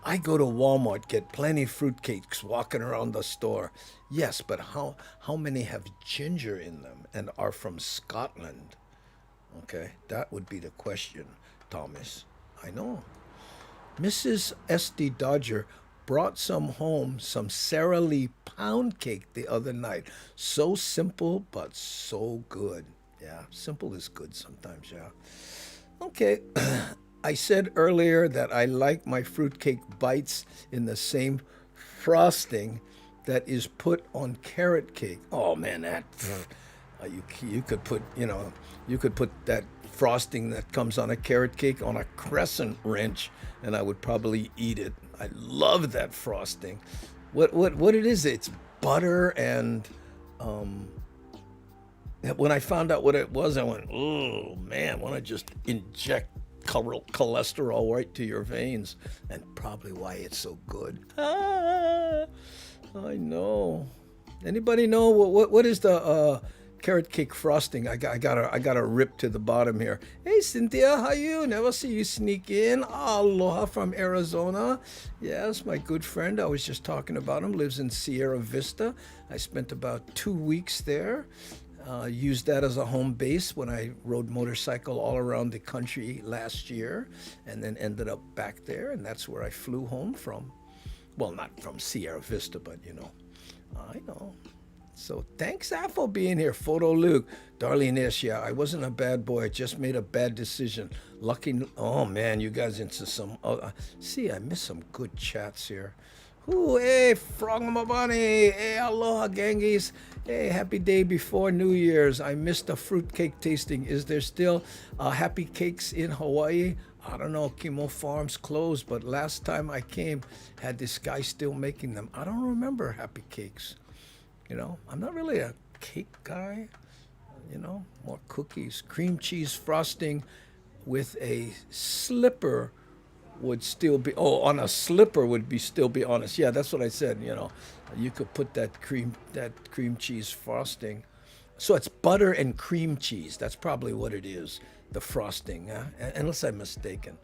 I go to Walmart, get plenty of fruitcakes walking around the store. Yes, but how many have ginger in them and are from Scotland? Okay, that would be the question, Thomas. I know. Mrs. S.D. Dodger brought some Sara Lee pound cake the other night. So simple, but so good. Yeah, simple is good sometimes, yeah. Okay, I said earlier that I like my fruitcake bites in the same frosting that is put on carrot cake. Oh man, you could put that frosting that comes on a carrot cake on a crescent wrench, and I would probably eat it. I love that frosting. What it is? It's butter and when I found out what it was, I went, oh man, want to just inject cholesterol right to your veins, and probably why it's so good. I know. Anybody know what is the carrot cake frosting? I got a rip to the bottom here. Hey Cynthia, how you? Never see you sneak in. Aloha from Arizona. Yes, my good friend. I was just talking about him. Lives in Sierra Vista. I spent about 2 weeks there. Used that as a home base when I rode motorcycle all around the country last year, and then ended up back there, and that's where I flew home from. Well, not from Sierra Vista, but I know. So thanks, Al, for being here. Photo Luke. Darlene S. Yeah, I wasn't a bad boy. I just made a bad decision. Lucky. Oh, man, you guys into some. See, I missed some good chats here. Ooh, hey, Frog Mabani. Hey, aloha, gangies. Hey, happy day before New Year's. I missed a fruitcake tasting. Is there still happy cakes in Hawaii? I don't know. Kimo Farms closed, but last time I came, had this guy still making them. I don't remember happy cakes. I'm not really a cake guy. More cookies. Cream cheese frosting with a slipper would still be, oh, on a slipper would be still be honest. Yeah, that's what I said. You could put that cream cheese frosting. So it's butter and cream cheese. That's probably what it is. The frosting, unless I'm mistaken.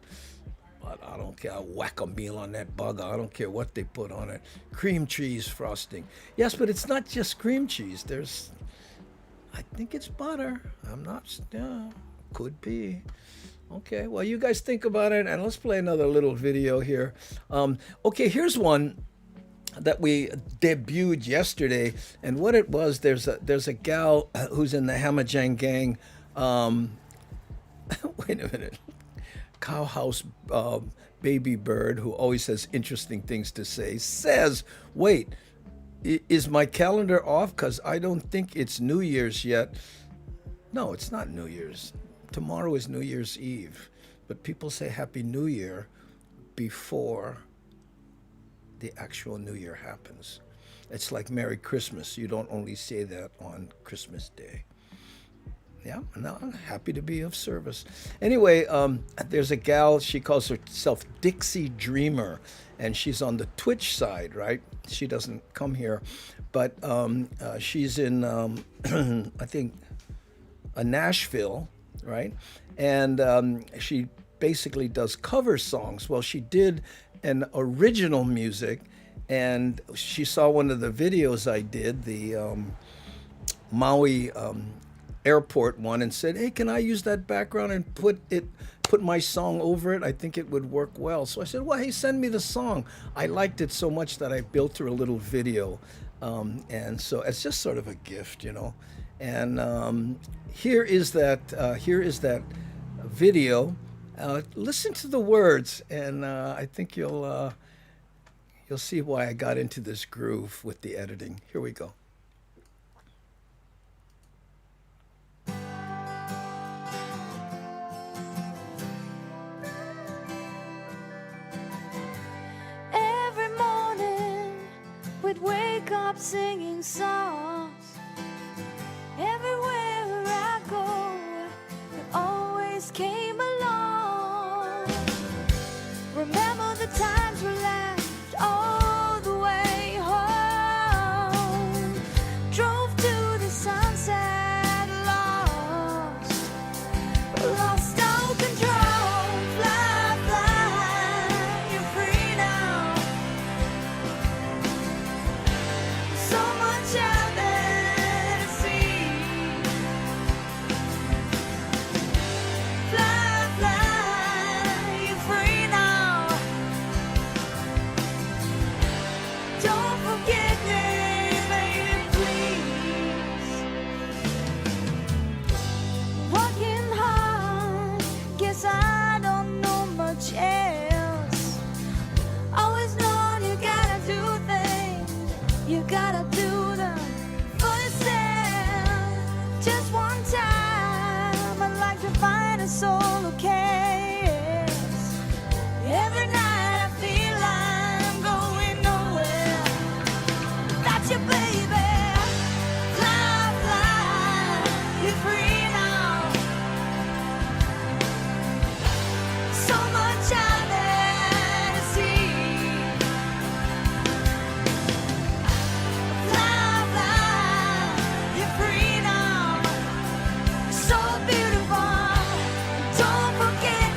But I don't care. I'll whack a meal on that bugger. I don't care what they put on it. Cream cheese frosting. Yes, but it's not just cream cheese. I think it's butter. I'm not, yeah, could be. Okay, well, you guys think about it, and let's play another little video here. Okay, here's one that we debuted yesterday, and what it was, there's a gal who's in the Hamajang gang. Wait a minute. Cowhouse baby bird, who always has interesting things to say, says, wait, is my calendar off? Because I don't think it's New Year's yet. No, it's not New Year's. Tomorrow is New Year's Eve. But people say Happy New Year before the actual New Year happens. It's like Merry Christmas. You don't only say that on Christmas Day. Yeah, no, I'm happy to be of service. Anyway, there's a gal, she calls herself Dixie Dreamer, and she's on the Twitch side, right? She doesn't come here, but she's in, I think, Nashville, right? And she basically does cover songs. Well, she did an original music, and she saw one of the videos I did, the Maui airport one, and said, hey, can I use that background and put my song over it? I think it would work well. So I said, well, hey, send me the song. I liked it so much that I built her a little video. And so it's just sort of a gift, And here is that video. Listen to the words, and I think you'll see why I got into this groove with the editing. Here we go. Wake up singing songs. Everywhere I go, you always came along. Remember the times we laughed all the way home. Drove to the sunset, lost all control. Fly, fly, you're free now. So much out there to see. Fly, fly, you're free now. Don't forget me, baby, please. Working hard, guess I don't know much else. Always known you gotta do things. You gotta do them for yourself. Just one time, I'd like to find a soul who cares. Every night I feel I'm going nowhere. That's your baby. Fly, fly, you're free now. So much out there to see. Fly, fly, you're free now. So beautiful. Don't forget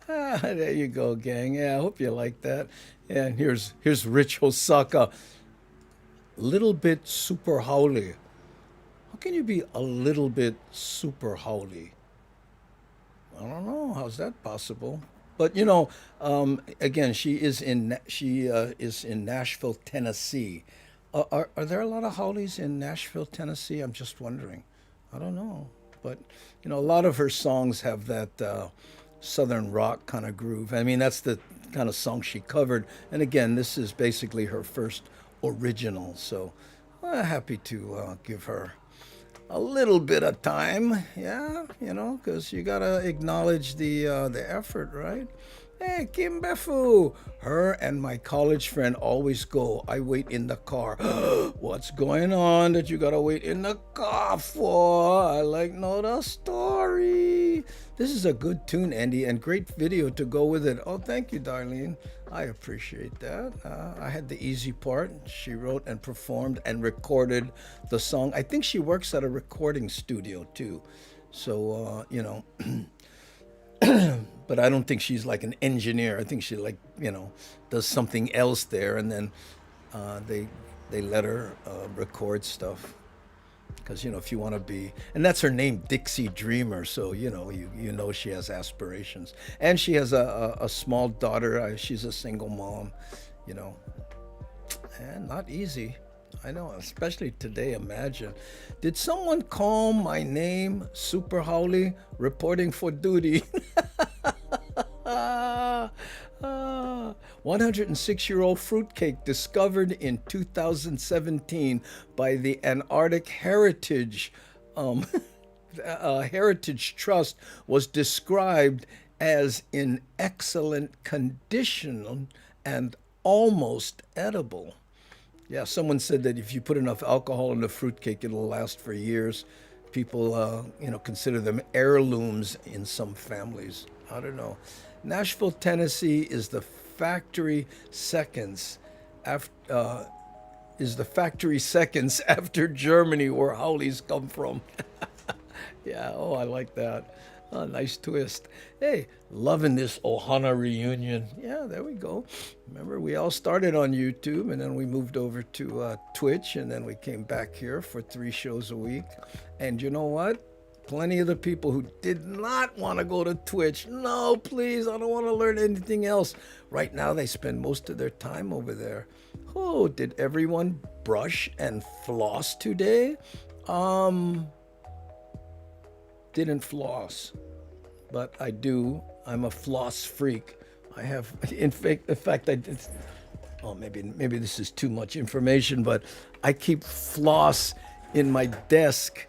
Ah, there you go, gang. Yeah, I hope you like that. And here's Rich Osaka. Little bit super howly. How can you be a little bit super howly? I don't know. How's that possible? But again, she is in Nashville, Tennessee. Are there a lot of howlies in Nashville, Tennessee? I'm just wondering. I don't know, but a lot of her songs have that southern rock kind of groove. I mean, that's the kind of song she covered. And again, this is basically her first original. So happy to give her a little bit of time, yeah, because you gotta acknowledge the effort, right? Hey, Kim Befu, her and my college friend always go. I wait in the car. What's going on that you gotta wait in the car for? I like know the story. This is a good tune, Andy, and great video to go with it. Oh, thank you, Darlene. I appreciate that. I had the easy part. She wrote and performed and recorded the song. I think she works at a recording studio too. So, but I don't think she's like an engineer. I think she does something else there, and then they let her record stuff. Because if you want to be, and that's her name, Dixie Dreamer. So you know she has aspirations, and she has a small daughter. She's a single mom, and not easy. I know, especially today. Imagine, did someone call my name Super Howley reporting for duty? 106-year-old fruitcake discovered in 2017 by the Antarctic Heritage Trust was described as in excellent condition and almost edible. Yeah, someone said that if you put enough alcohol in the fruitcake, it'll last for years. People, consider them heirlooms in some families. I don't know. Nashville, Tennessee is the factory seconds after Germany, where howlies come from. Yeah, oh, I like that. Oh, nice twist. Hey, loving this Ohana reunion. Yeah, there we go. Remember, we all started on YouTube, and then we moved over to Twitch, and then we came back here for 3 shows a week. And you know what? Plenty of the people who did not want to go to Twitch, no, please, I don't want to learn anything else. Right now, they spend most of their time over there. Oh, did everyone brush and floss today? Didn't floss, but I do. I'm a floss freak. I have, in fact, I did. Oh, maybe this is too much information, but I keep floss in my desk.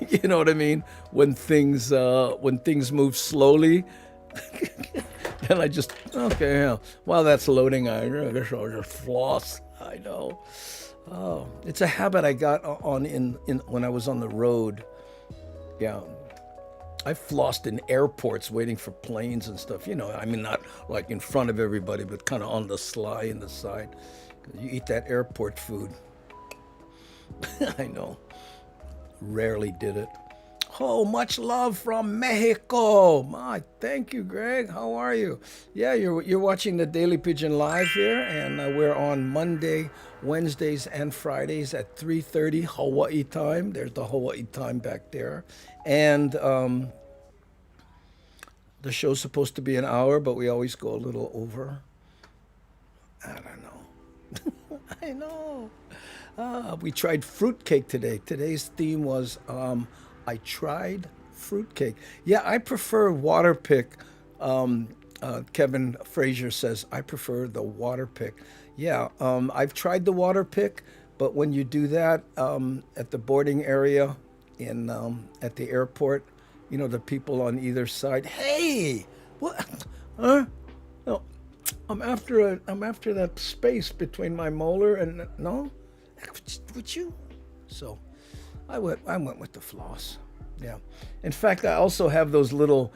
You know what I mean? When things move slowly, and I just while that's loading, I guess I'll just floss. I know. Oh, it's a habit I got on in when I was on the road. Yeah. I flossed in airports waiting for planes and stuff. I mean, not like in front of everybody, but kind of on the sly in the side. You eat that airport food. I know. Rarely did it. Oh, much love from Mexico. My, thank you, Greg. How are you? Yeah, you're watching the Daily Pigeon live here, and we're on Monday, Wednesdays, and Fridays at 3:30 Hawaii time. There's the Hawaii time back there, and the show's supposed to be an hour, but we always go a little over. I don't know. I know. We tried fruitcake today. Today's theme was I tried fruitcake. Yeah, I prefer water pick. Kevin Frazier says, I prefer the water pick. Yeah, I've tried the water pick, but when you do that at the boarding area at the airport, the people on either side, hey, what? Huh? No, I'm after that space between my molar and no. Would you? So I went with the floss. Yeah. In fact, I also have those little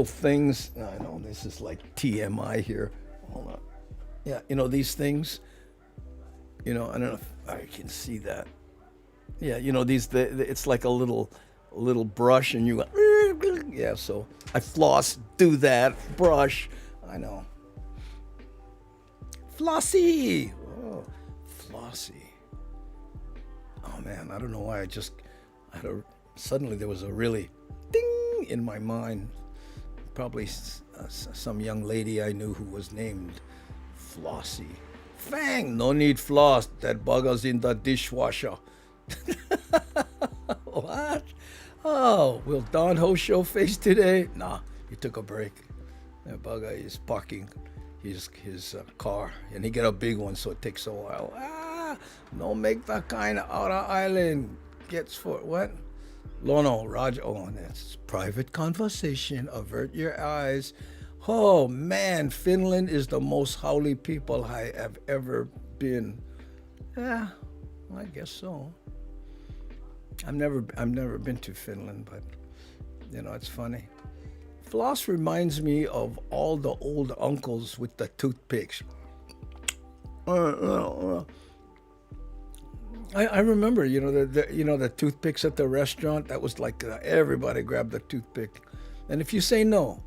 things. I know this is like TMI here. Hold on. Yeah, these things. I don't know if I can see that. Yeah, these it's like a little little brush and you go, yeah, so I floss, do that, brush. I know. Flossy. Oh, Flossy. Oh man, I don't know why suddenly there was a really ding in my mind. Probably some young lady I knew who was named Flossie. Fang, no need floss. That bugger's in the dishwasher. What? Oh, will Don Ho show face today? Nah, he took a break. That bugger is parking his car, and he get a big one, so it takes a while. No make that kind of outer island. Gets for what? Lono, Roger. Oh, that's private conversation. Avert your eyes. Oh man, Finland is the most howly people I have ever been. Yeah, I guess so. I've never been to Finland, but it's funny. Floss reminds me of all the old uncles with the toothpicks. I remember, the toothpicks at the restaurant. That was like everybody grabbed the toothpick, and if you say no,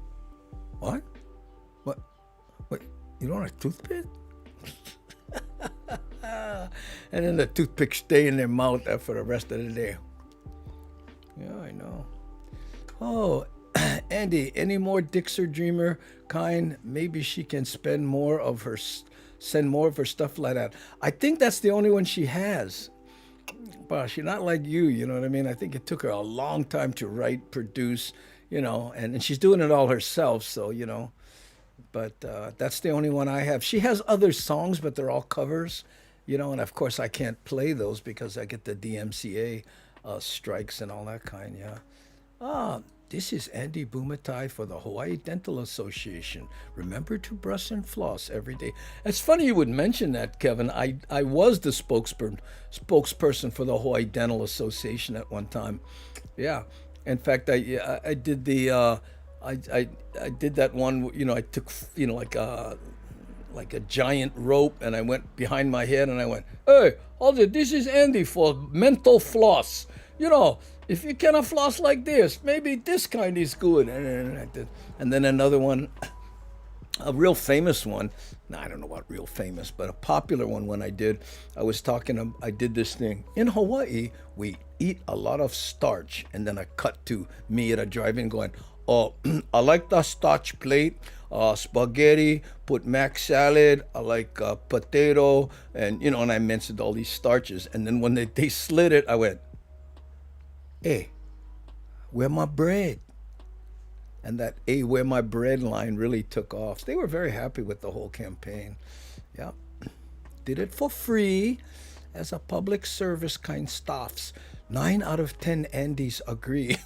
what? You don't have a toothpick? And then the toothpick stay in their mouth for the rest of the day. Yeah, I know. Oh, Andy, any more Dixer Dreamer kind? Maybe she can send more of her stuff like that. I think that's the only one she has. But she's not like you know what I mean? I think it took her a long time to write, produce, and she's doing it all herself, so, But that's the only one I have. She has other songs, but they're all covers, and of course I can't play those because I get the DMCA strikes and all that kind, yeah. This is Andy Bumatai for the Hawaii Dental Association. Remember to brush and floss every day. It's funny you would mention that, Kevin. I was the spokesperson for the Hawaii Dental Association at one time. Yeah. In fact, I did the I did that one. I took like a giant rope and I went behind my head and I went, "Hey, this is Andy for mental floss. If you cannot floss like this, maybe this kind is good." And then another one, a real famous one. I don't know about real famous, but a popular one when I did this thing. In Hawaii, we eat a lot of starch. And then I cut to me at a drive-in going, "Oh, I like the starch plate, spaghetti, put mac salad, I like potato," and I mentioned all these starches. And then when they slid it, I went, "Hey, where my bread?" And that "Hey, where my bread" line really took off. They were very happy with the whole campaign. Yeah. Did it for free as a public service kind stuffs. 9 out of 10 Andys agree.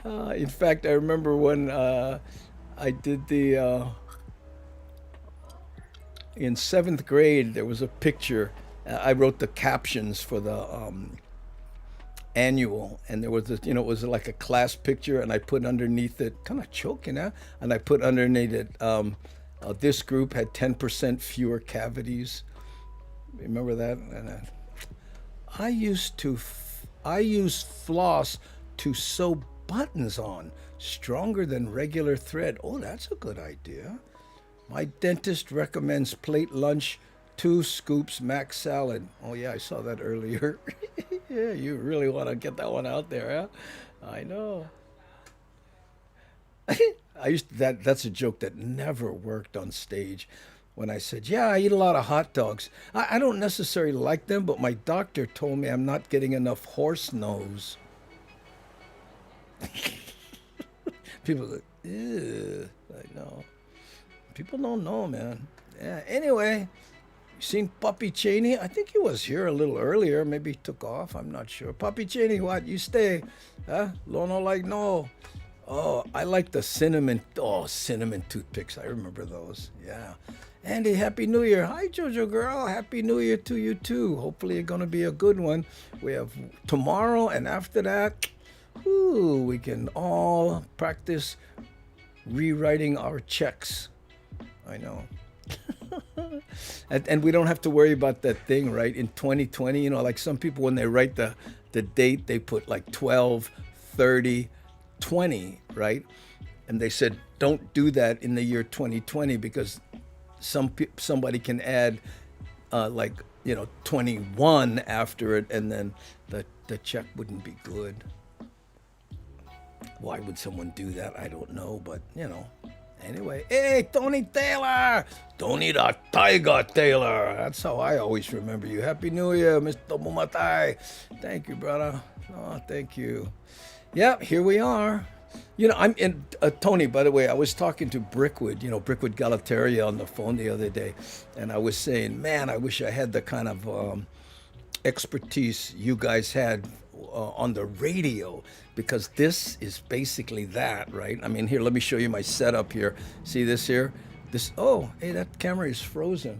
In fact, I remember when I did in 7th grade, there was a picture. I wrote the captions for the annual, and there was it was like a class picture, and I put underneath it, kind of choking out, and I put underneath it, this group had 10% fewer cavities. Remember that? And I use floss to sew buttons on, stronger than regular thread. Oh, that's a good idea. My dentist recommends plate lunch, 2 scoops mac salad. Oh yeah, I saw that earlier. Yeah, you really want to get that one out there, huh? I know. That's a joke that never worked on stage. When I said, "Yeah, I eat a lot of hot dogs. I don't necessarily like them, but my doctor told me I'm not getting enough horse nose." People are like, ew. I know. People don't know, man. Yeah. Anyway, you seen Puppy Cheney? I think he was here a little earlier. Maybe he took off. I'm not sure. Puppy Cheney, what? You stay? Huh? Lono like no. Oh, I like the cinnamon toothpicks. I remember those. Yeah. Andy, Happy New Year. Hi, Jojo girl. Happy New Year to you too. Hopefully it's gonna be a good one. We have tomorrow, and after that, we can all practice rewriting our checks. I know. And we don't have to worry about that thing, right? In 2020, you know, like some people, when they write the date, they put like 12, 30, 20, right? And they said, don't do that in the year 2020 because somebody can add like, you know, 21 after it, and then the check wouldn't be good. Why would someone do that? I don't know, but you know. Anyway, hey, Tony Taylor! Tony the Tiger Taylor! That's how I always remember you. Happy New Year, Mr. Mumatai. Thank you, brother. Oh, thank you. Yeah, here we are. You know, I'm in, Tony, by the way, I was talking to Brickwood, you know, Brickwood Galateria on the phone the other day, and I was saying, man, I wish I had the kind of expertise you guys had on the radio, because this is basically that, right? I mean, here, let me show you my setup here. See this here? This, oh, hey, that camera is frozen.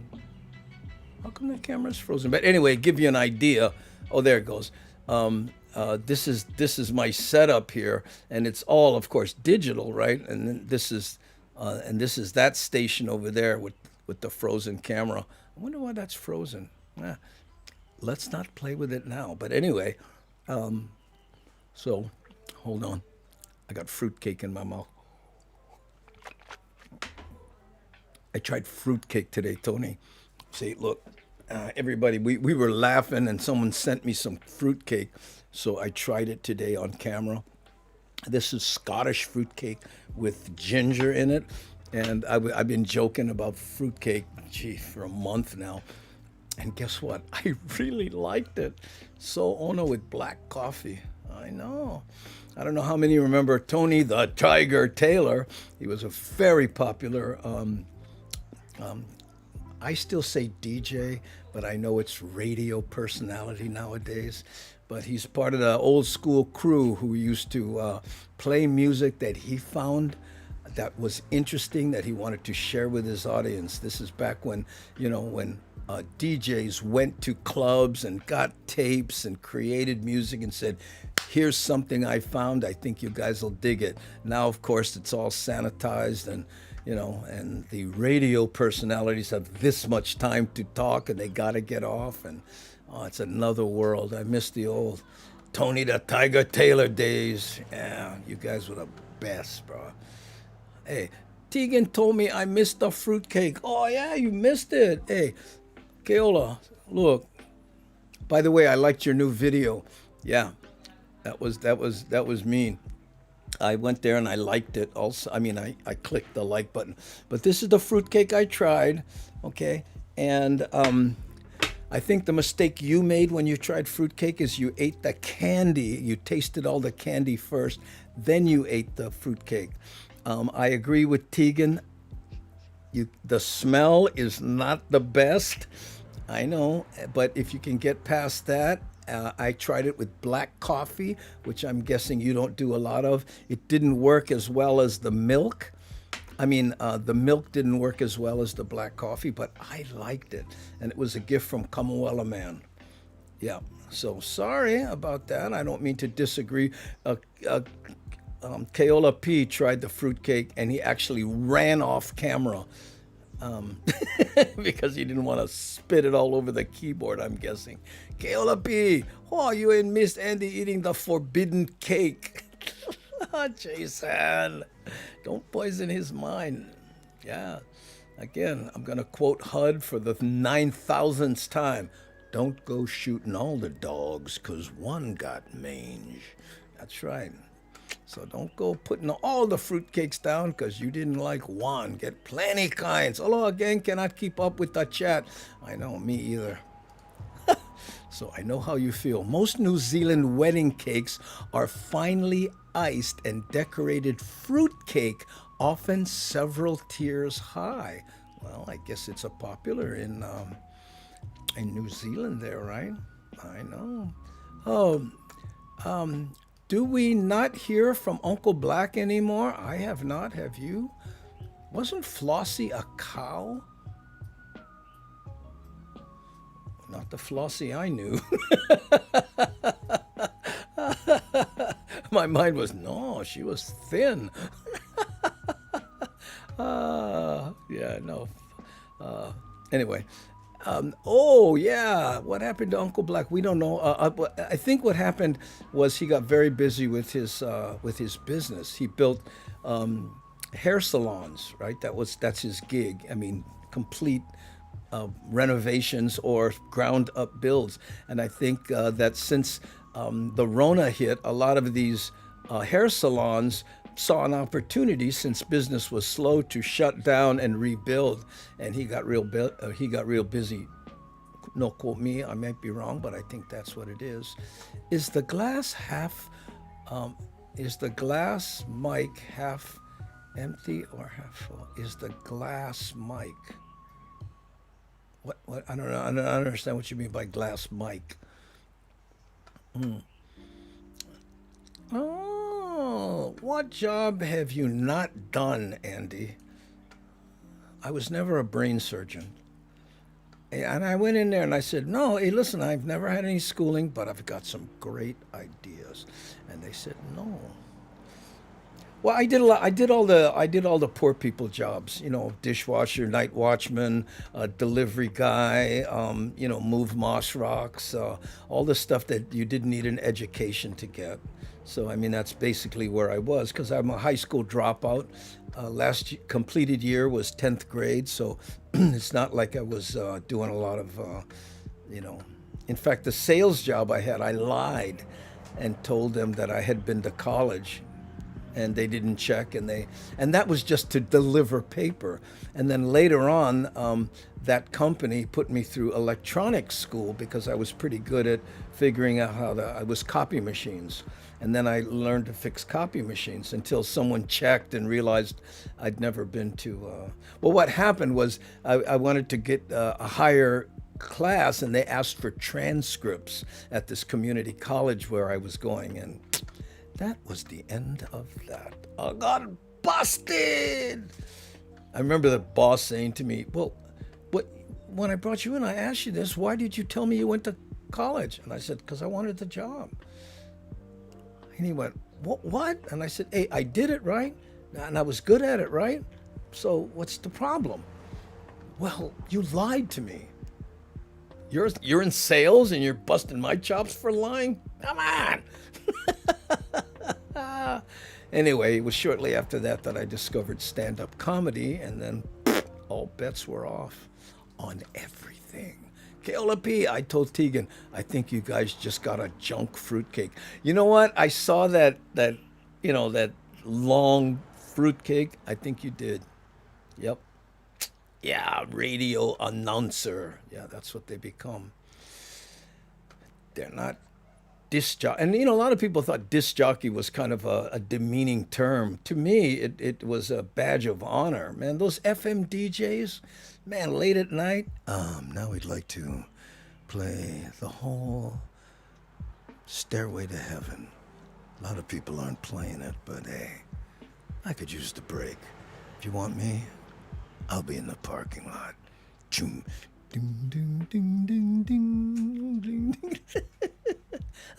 How come that camera is frozen? But anyway, give you an idea. Oh, there it goes. This is my setup here, and it's all, of course, digital, right? And then this is that station over there with the frozen camera. I wonder why that's frozen. Let's not play with it now. But anyway, so hold on. I got fruitcake in my mouth. I tried fruitcake today, Tony. See, look, everybody, we were laughing, and someone sent me some fruitcake, so I tried it today on camera. This is Scottish fruitcake with ginger in it, and I've been joking about fruitcake, for a month now. And guess what? I really liked it. So Ono with black coffee. I know. I don't know how many remember Tony the Tiger Taylor. He was a very popular, I still say DJ, but I know it's radio personality nowadays. But he's part of the old school crew who used to play music that he found that was interesting, that he wanted to share with his audience. This is back when, you know, when DJs went to clubs and got tapes and created music and said, here's something I found, I think you guys will dig it. Now, of course, it's all sanitized, and you know, and the radio personalities have this much time to talk, and they got to get off, and it's another world. I miss the old Tony the Tiger Taylor days. Yeah, you guys were the best, bro. Hey, Tegan told me I missed the fruitcake. Oh yeah, you missed it. Hey, Keola, look. By the way, I liked your new video. Yeah, that was mean. I went there and I liked it also. I mean, I clicked the like button. But this is the fruitcake I tried, okay? And I think the mistake you made when you tried fruitcake is you ate the candy. You tasted all the candy first, then you ate the fruitcake. I agree with Tegan. The smell is not the best. I know, but if you can get past that, I tried it with black coffee, which I'm guessing you don't do a lot of. It didn't work as well as the milk. I mean, the milk didn't work as well as the black coffee, but I liked it. And it was a gift from Kamuela Man. Yeah, so sorry about that. I don't mean to disagree. Keola P tried the fruitcake, and he actually ran off camera. Because he didn't want to spit it all over the keyboard, I'm guessing. Keola P, oh, you and Miss Andy eating the forbidden cake. Jason, don't poison his mind. Yeah, again, I'm going to quote HUD for the 9,000th time. Don't go shooting all the dogs, 'cause one got mange. That's right. So don't go putting all the fruitcakes down because you didn't like one. Get plenty kinds. Hello again, cannot keep up with the chat. I know, me either. So I know how you feel. Most New Zealand wedding cakes are finely iced and decorated fruit cake, often several tiers high. Well, I guess it's a popular in New Zealand there, right? I know. Oh, do we not hear from Uncle Black anymore? I have not. Have you? Wasn't Flossie a cow? Not the Flossie I knew. My mind was, no, she was thin. Yeah, no. Anyway, oh yeah, what happened to Uncle Black? We don't know. But I think what happened was he got very busy with his business. He built hair salons, right? That's his gig. I mean, complete renovations or ground up builds. And I think that since the Rona hit, a lot of these hair salons saw an opportunity since business was slow to shut down and rebuild, and he got real busy. No quote me, I might be wrong, but I think that's what it is. Is the glass half? Is the glass mic half empty or half full? Is the glass mic? What? I don't know. I don't understand what you mean by glass mic. Oh, what job have you not done, Andy? I was never a brain surgeon. And I went in there and I said, no, hey, listen, I've never had any schooling, but I've got some great ideas. And they said, no. Well, I did a lot. I did all the poor people jobs. You know, dishwasher, night watchman, delivery guy. Move moss rocks. All the stuff that you didn't need an education to get. So I mean, that's basically where I was because I'm a high school dropout. Completed year was 10th grade, so it's not like I was doing a lot of, you know. In fact, the sales job I had, I lied and told them that I had been to college and they didn't check, and that was just to deliver paper. And then later on, that company put me through electronics school because I was pretty good at figuring out I was copy machines. And then I learned to fix copy machines until someone checked and realized I'd never been to. Well, what happened was I wanted to get a higher class, and they asked for transcripts at this community college where I was going, and that was the end of that. I got busted. I remember the boss saying to me, well, when I brought you in, I asked you this. Why did you tell me you went to college? And I said, because I wanted the job. And he went, what? And I said, hey, I did it, right? And I was good at it, right? So what's the problem? Well, you lied to me. You're in sales and you're busting my chops for lying? Come on. Anyway, it was shortly after that I discovered stand-up comedy, and then all bets were off on everything. KLP, I told Tegan, I think you guys just got a junk fruitcake. You know what? I saw that long fruitcake. I think you did. Yep. Yeah, radio announcer. Yeah, that's what they become. They're not disc jockey. And, a lot of people thought disc jockey was kind of a demeaning term. To me, it was a badge of honor. Man, those FM DJs, man, late at night. Now we'd like to play the whole Stairway to Heaven. A lot of people aren't playing it, but hey, I could use the break. If you want me, I'll be in the parking lot. Ding, ding, ding, ding, ding, ding.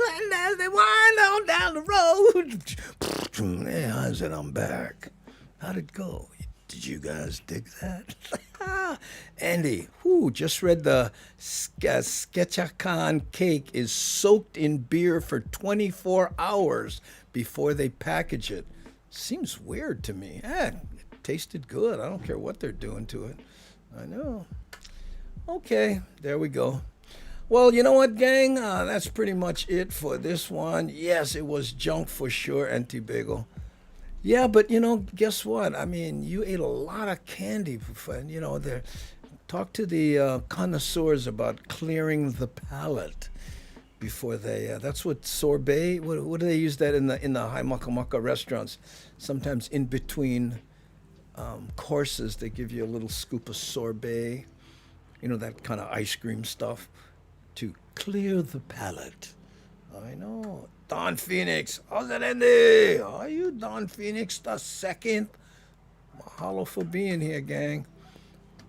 And as they wind on down the road, hey, I said, I'm back. How'd it go? Did you guys dig that? Andy, just read the Sketchakan cake is soaked in beer for 24 hours before they package it. Seems weird to me. It tasted good. I don't care what they're doing to it. I know. Okay, there we go. Well, you know what, gang? That's pretty much it for this one. Yes, it was junk for sure, Auntie Bagel. Yeah, but, guess what? I mean, you ate a lot of candy. Talk to the connoisseurs about clearing the palate before they... that's what sorbet... What do they use that in the high maka restaurants? Sometimes in between courses, they give you a little scoop of sorbet. That kind of ice cream stuff to clear the palate. I know. Don Phoenix. How's it, Andy? Are you Don Phoenix the second? Mahalo for being here, gang.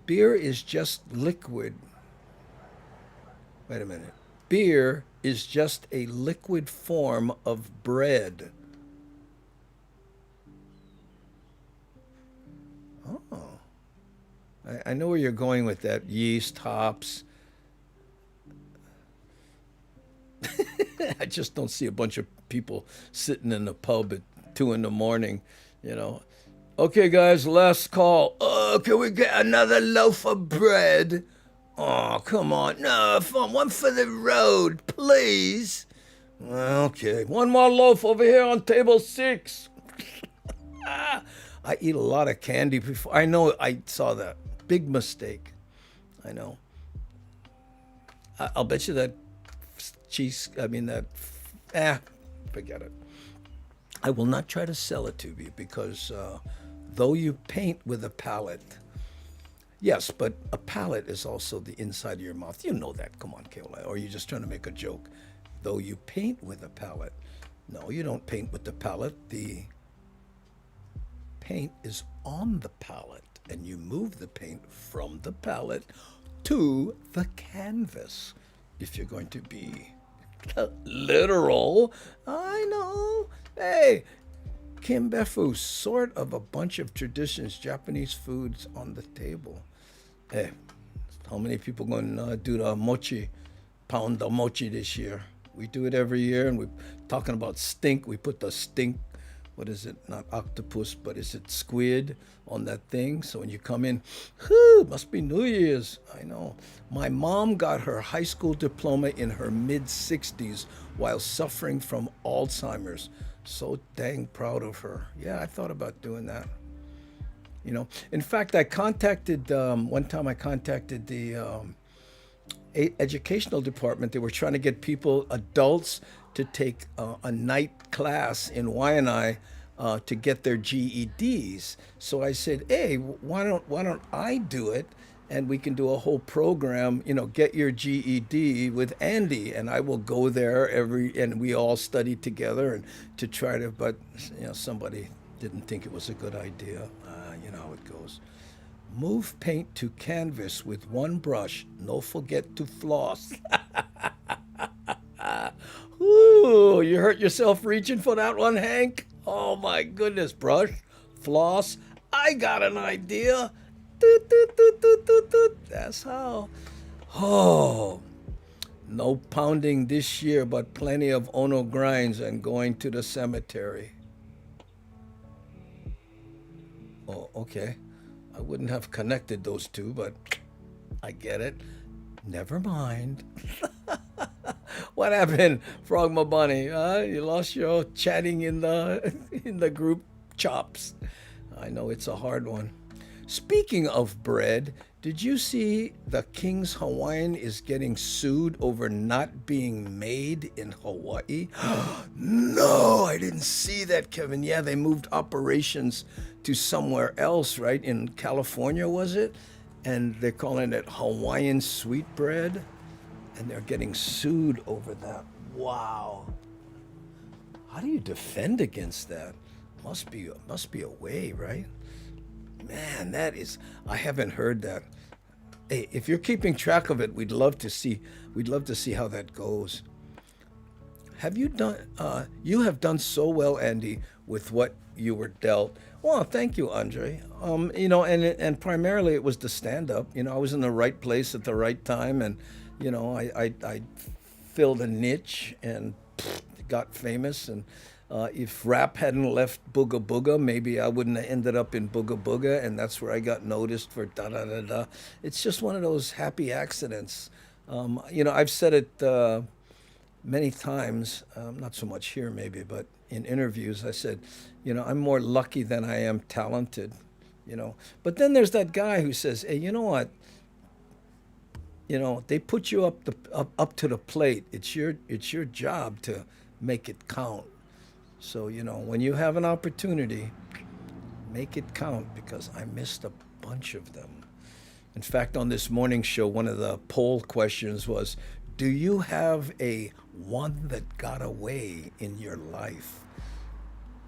Beer is just liquid. Wait a minute. Beer is just a liquid form of bread. Oh. I know where you're going with that. Yeast, hops. I just don't see a bunch of people sitting in the pub at 2 in the morning, you know. Okay, guys, last call. Oh, can we get another loaf of bread? Oh, come on. No, one for the road, please. Okay, one more loaf over here on table 6. I eat a lot of candy before. I know I saw that. Big mistake. I know. I'll bet you that forget it. I will not try to sell it to you because though you paint with a palette, yes, but a palette is also the inside of your mouth. You know that. Come on, Kayla. Or are you just trying to make a joke? Though you paint with a palette. No, you don't paint with the palette. The paint is on the palette, and you move the paint from the palette to the canvas. If you're going to be literal, I know. Hey, Kimbefu, sort of a bunch of traditions, Japanese foods on the table. Hey, how many people going to do the mochi, pound the mochi this year? We do it every year, and we're talking about stink. We put the stink, what is it? Not octopus, but is it squid on that thing? So when you come in, whew, must be New Year's. I know. My mom got her high school diploma in her mid-60s while suffering from Alzheimer's. So dang proud of her. Yeah, I thought about doing that. You know, in fact, I contacted, one time I contacted the educational department. They were trying to get people, adults, to take a night class in Waianae to get their GEDs. So I said, hey, why don't I do it? And we can do a whole program, you know, get your GED with Andy, and I will go there and we all study together and to try to, but you know, somebody didn't think it was a good idea. You know how it goes. Move paint to canvas with one brush. No forget to floss. Ooh, you hurt yourself reaching for that one, Hank? Oh my goodness, brush, floss. I got an idea. Doot, doot, doot, doot, doot, doot. That's how. Oh, no pounding this year, but plenty of Ono grinds and going to the cemetery. Oh, okay. I wouldn't have connected those two, but I get it. Never mind. What happened, Frogma Bunny? You lost your chatting in the group chops. I know it's a hard one. Speaking of bread, did you see the King's Hawaiian is getting sued over not being made in Hawaii? No, I didn't see that, Kevin. Yeah, they moved operations to somewhere else, right? In California, was it? And they're calling it Hawaiian sweetbread, and they're getting sued over that. Wow. How do you defend against that? Must be a way, right? Man, I haven't heard that. Hey, if you're keeping track of it, we'd love to see how that goes. Have you done so well, Andy, with what you were dealt. Well, thank you, Andre. You know, and primarily it was the stand-up. You know, I was in the right place at the right time, and you know, I filled a niche and got famous. And if rap hadn't left Booga Booga, maybe I wouldn't have ended up in Booga Booga, and that's where I got noticed for da da da da. It's just one of those happy accidents. You know, I've said it many times, not so much here maybe, but in interviews, I said, you know, I'm more lucky than I am talented, you know. But then there's that guy who says, hey, you know what? You know, they put you up to the plate. It's your job to make it count. So, you know, when you have an opportunity, make it count, because I missed a bunch of them. In fact, on this morning show, one of the poll questions was, do you have a one that got away in your life?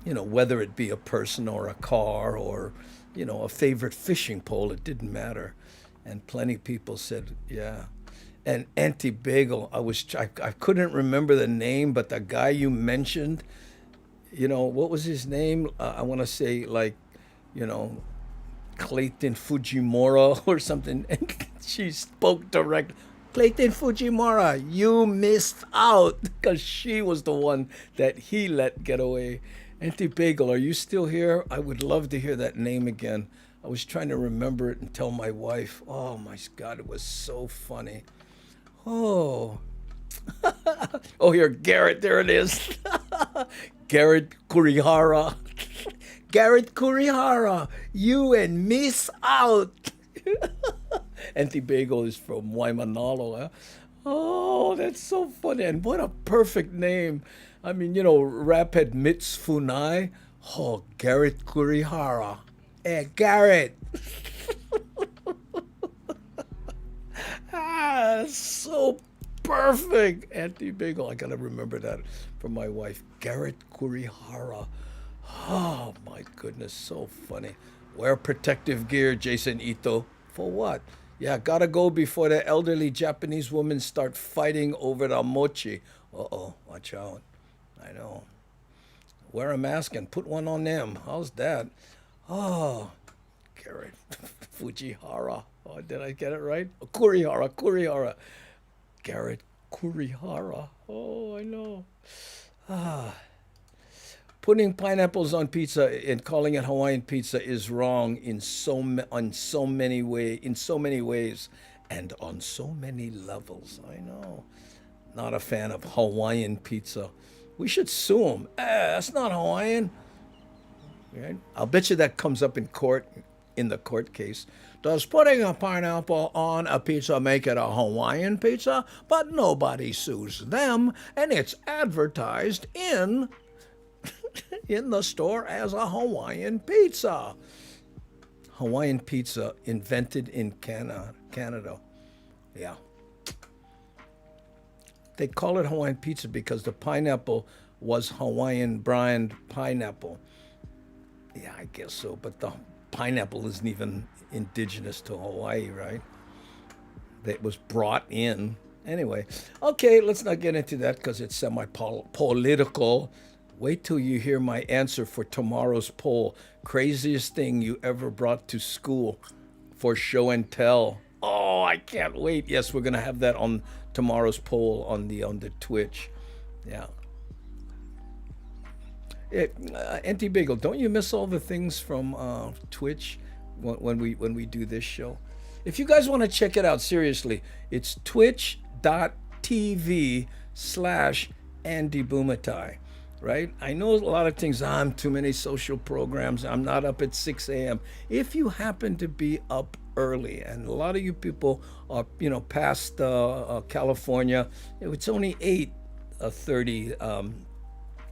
You know, whether it be a person or a car or, you know, a favorite fishing pole, it didn't matter. And plenty of people said, yeah. And Auntie Bagel, I couldn't remember the name, but the guy you mentioned, you know, what was his name? I want to say, like, you know, Clayton Fujimura or something, and she spoke direct. Clayton Fujimura, you missed out, because she was the one that he let get away. Auntie Bagel, are you still here? I would love to hear that name again. I was trying to remember it and tell my wife. Oh my God, it was so funny. Oh. Oh, here, Garrett, there it is. Garrett Kurihara. Garrett Kurihara, you and miss out. Auntie Bagel is from Waimanalo. Huh? Oh, that's so funny. And what a perfect name. I mean, rap had Mitsufunai. Oh, Garrett Kurihara. Hey, Garrett. So perfect. Auntie Bagel. I got to remember that from my wife. Garrett Kurihara. Oh, my goodness. So funny. Wear protective gear, Jason Ito. For what? Yeah, gotta go before the elderly Japanese women start fighting over the mochi. Uh-oh, watch out. I know. Wear a mask and put one on them. How's that? Oh, Garrett Fujihara. Oh, did I get it right? Oh, Kurihara. Garrett Kurihara. Oh, I know. Putting pineapples on pizza and calling it Hawaiian pizza is wrong in so many ways, and on so many levels. I know. Not a fan of Hawaiian pizza. We should sue them. That's not Hawaiian. Right? I'll bet you that comes up in court, in the court case. Does putting a pineapple on a pizza make it a Hawaiian pizza? But nobody sues them, and it's advertised in the store as a Hawaiian pizza. Hawaiian pizza invented in Canada. Yeah. They call it Hawaiian pizza because the pineapple was Hawaiian brand pineapple. Yeah, I guess so. But the pineapple isn't even indigenous to Hawaii, right? That was brought in. Anyway, okay, let's not get into that because it's semi-political. Wait till you hear my answer for tomorrow's poll. Craziest thing you ever brought to school for show and tell. Oh, I can't wait. Yes, we're going to have that on tomorrow's poll on the Twitch. Yeah. Auntie Bagel, don't you miss all the things from Twitch when we do this show? If you guys want to check it out, seriously, it's twitch.tv/Andy Bumatai. Right? I know a lot of things. I'm too many social programs. I'm not up at 6 a.m. If you happen to be up early, and a lot of you people are, past California, it's only 8:30.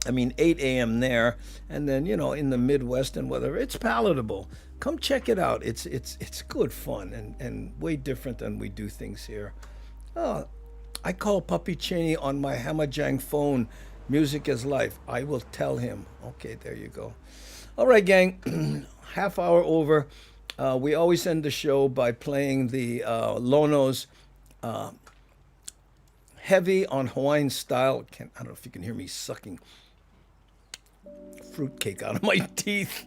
8 a.m. there, and then in the Midwest and whatever. It's palatable. Come check it out. It's good fun and way different than we do things here. I call Puppy Cheney on my Hamajang phone. Music is life. I will tell him. Okay, there you go. All right, gang. Half hour over. We always end the show by playing the Lono's Heavy on Hawaiian Style. I don't know if you can hear me sucking fruitcake out of my teeth.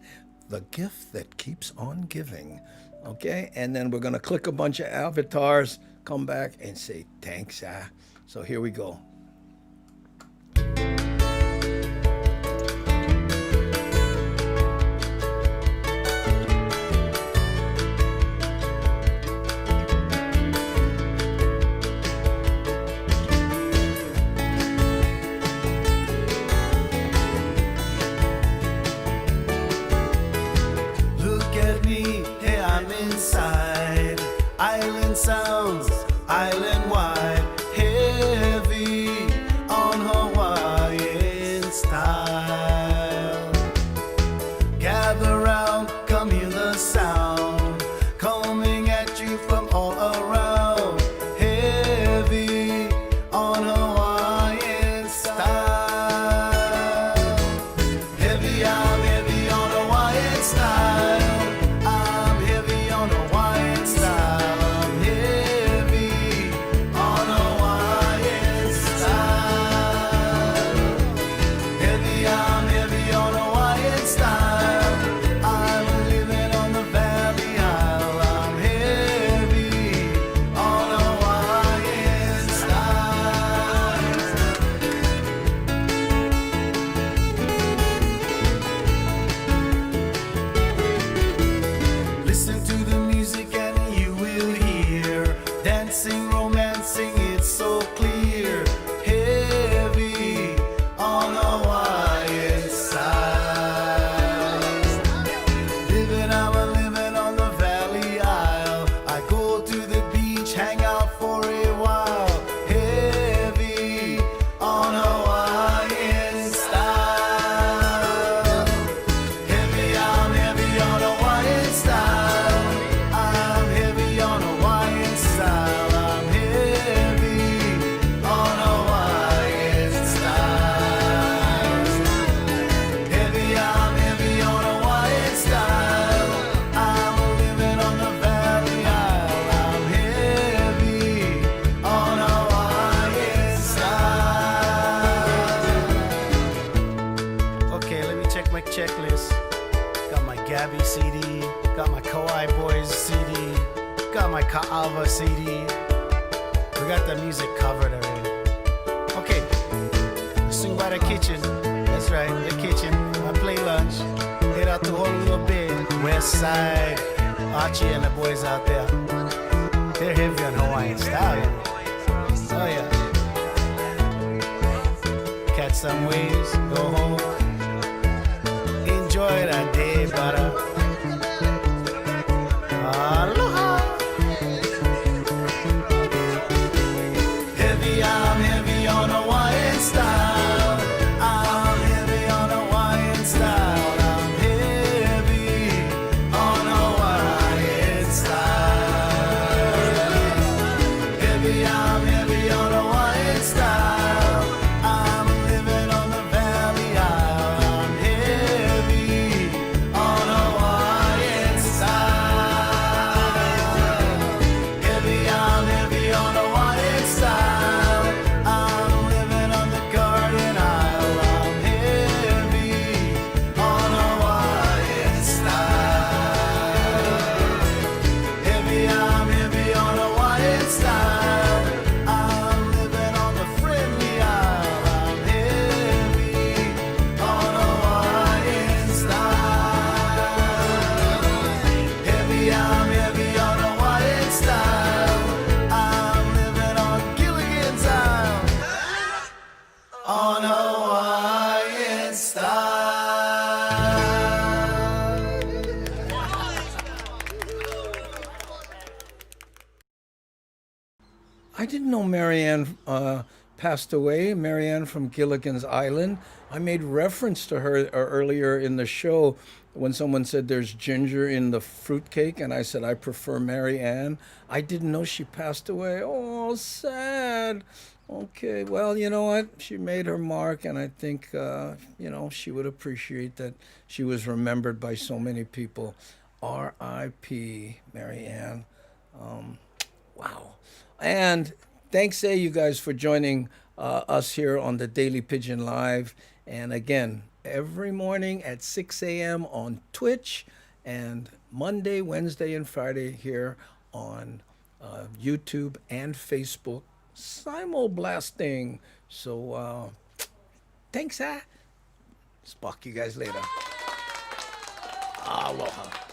The gift that keeps on giving. Okay, and then we're going to click a bunch of avatars, come back and say thanks. So here we go. Island sounds, island wide, heavy checklist. Got my Gabby CD, got my Kawhi Boys CD, got my Ka'ava CD. We got the music covered already. Okay, swing by the kitchen. That's right, the kitchen. I play lunch. Head out to Honolulu Bay, West Side. Archie and the boys out there. They're heavy on Hawaiian style. Oh yeah. Catch some waves, go home. Enjoy that day, brother. Aloha. Heavy, I'm heavy on Hawaiian style. I'm heavy on Hawaiian style. I'm heavy on Hawaiian style. Heavy, I'm heavy on Hawaiian style. I'm living on the Valley Isle. I'm heavy on Hawaiian style. Heavy, I'm heavy on Hawaiian style. I'm living on the Garden Isle. I'm heavy on Hawaiian style. Heavy, I'm heavy on Hawaiian style. I'm living on the Friendly Isle. I'm heavy on Hawaiian style. Heavy, I'm heavy on Hawaiian style. I'm living on Gilligan's Isle. On Hawaiian style. I didn't know Marianne passed away. Marianne from Gilligan's Island. I made reference to her earlier in the show when someone said there's ginger in the fruitcake, and I said I prefer Marianne. I didn't know she passed away. Oh, sad. Okay, well, you know what? She made her mark, and I think, she would appreciate that she was remembered by so many people. R.I.P. Marianne. Wow. And thanks, you guys, for joining us here on the Daily Pigeon Live. And again, every morning at 6 a.m. on Twitch, and Monday, Wednesday, and Friday here on YouTube and Facebook, simulblasting. So thanks, Spock you guys later. Aloha.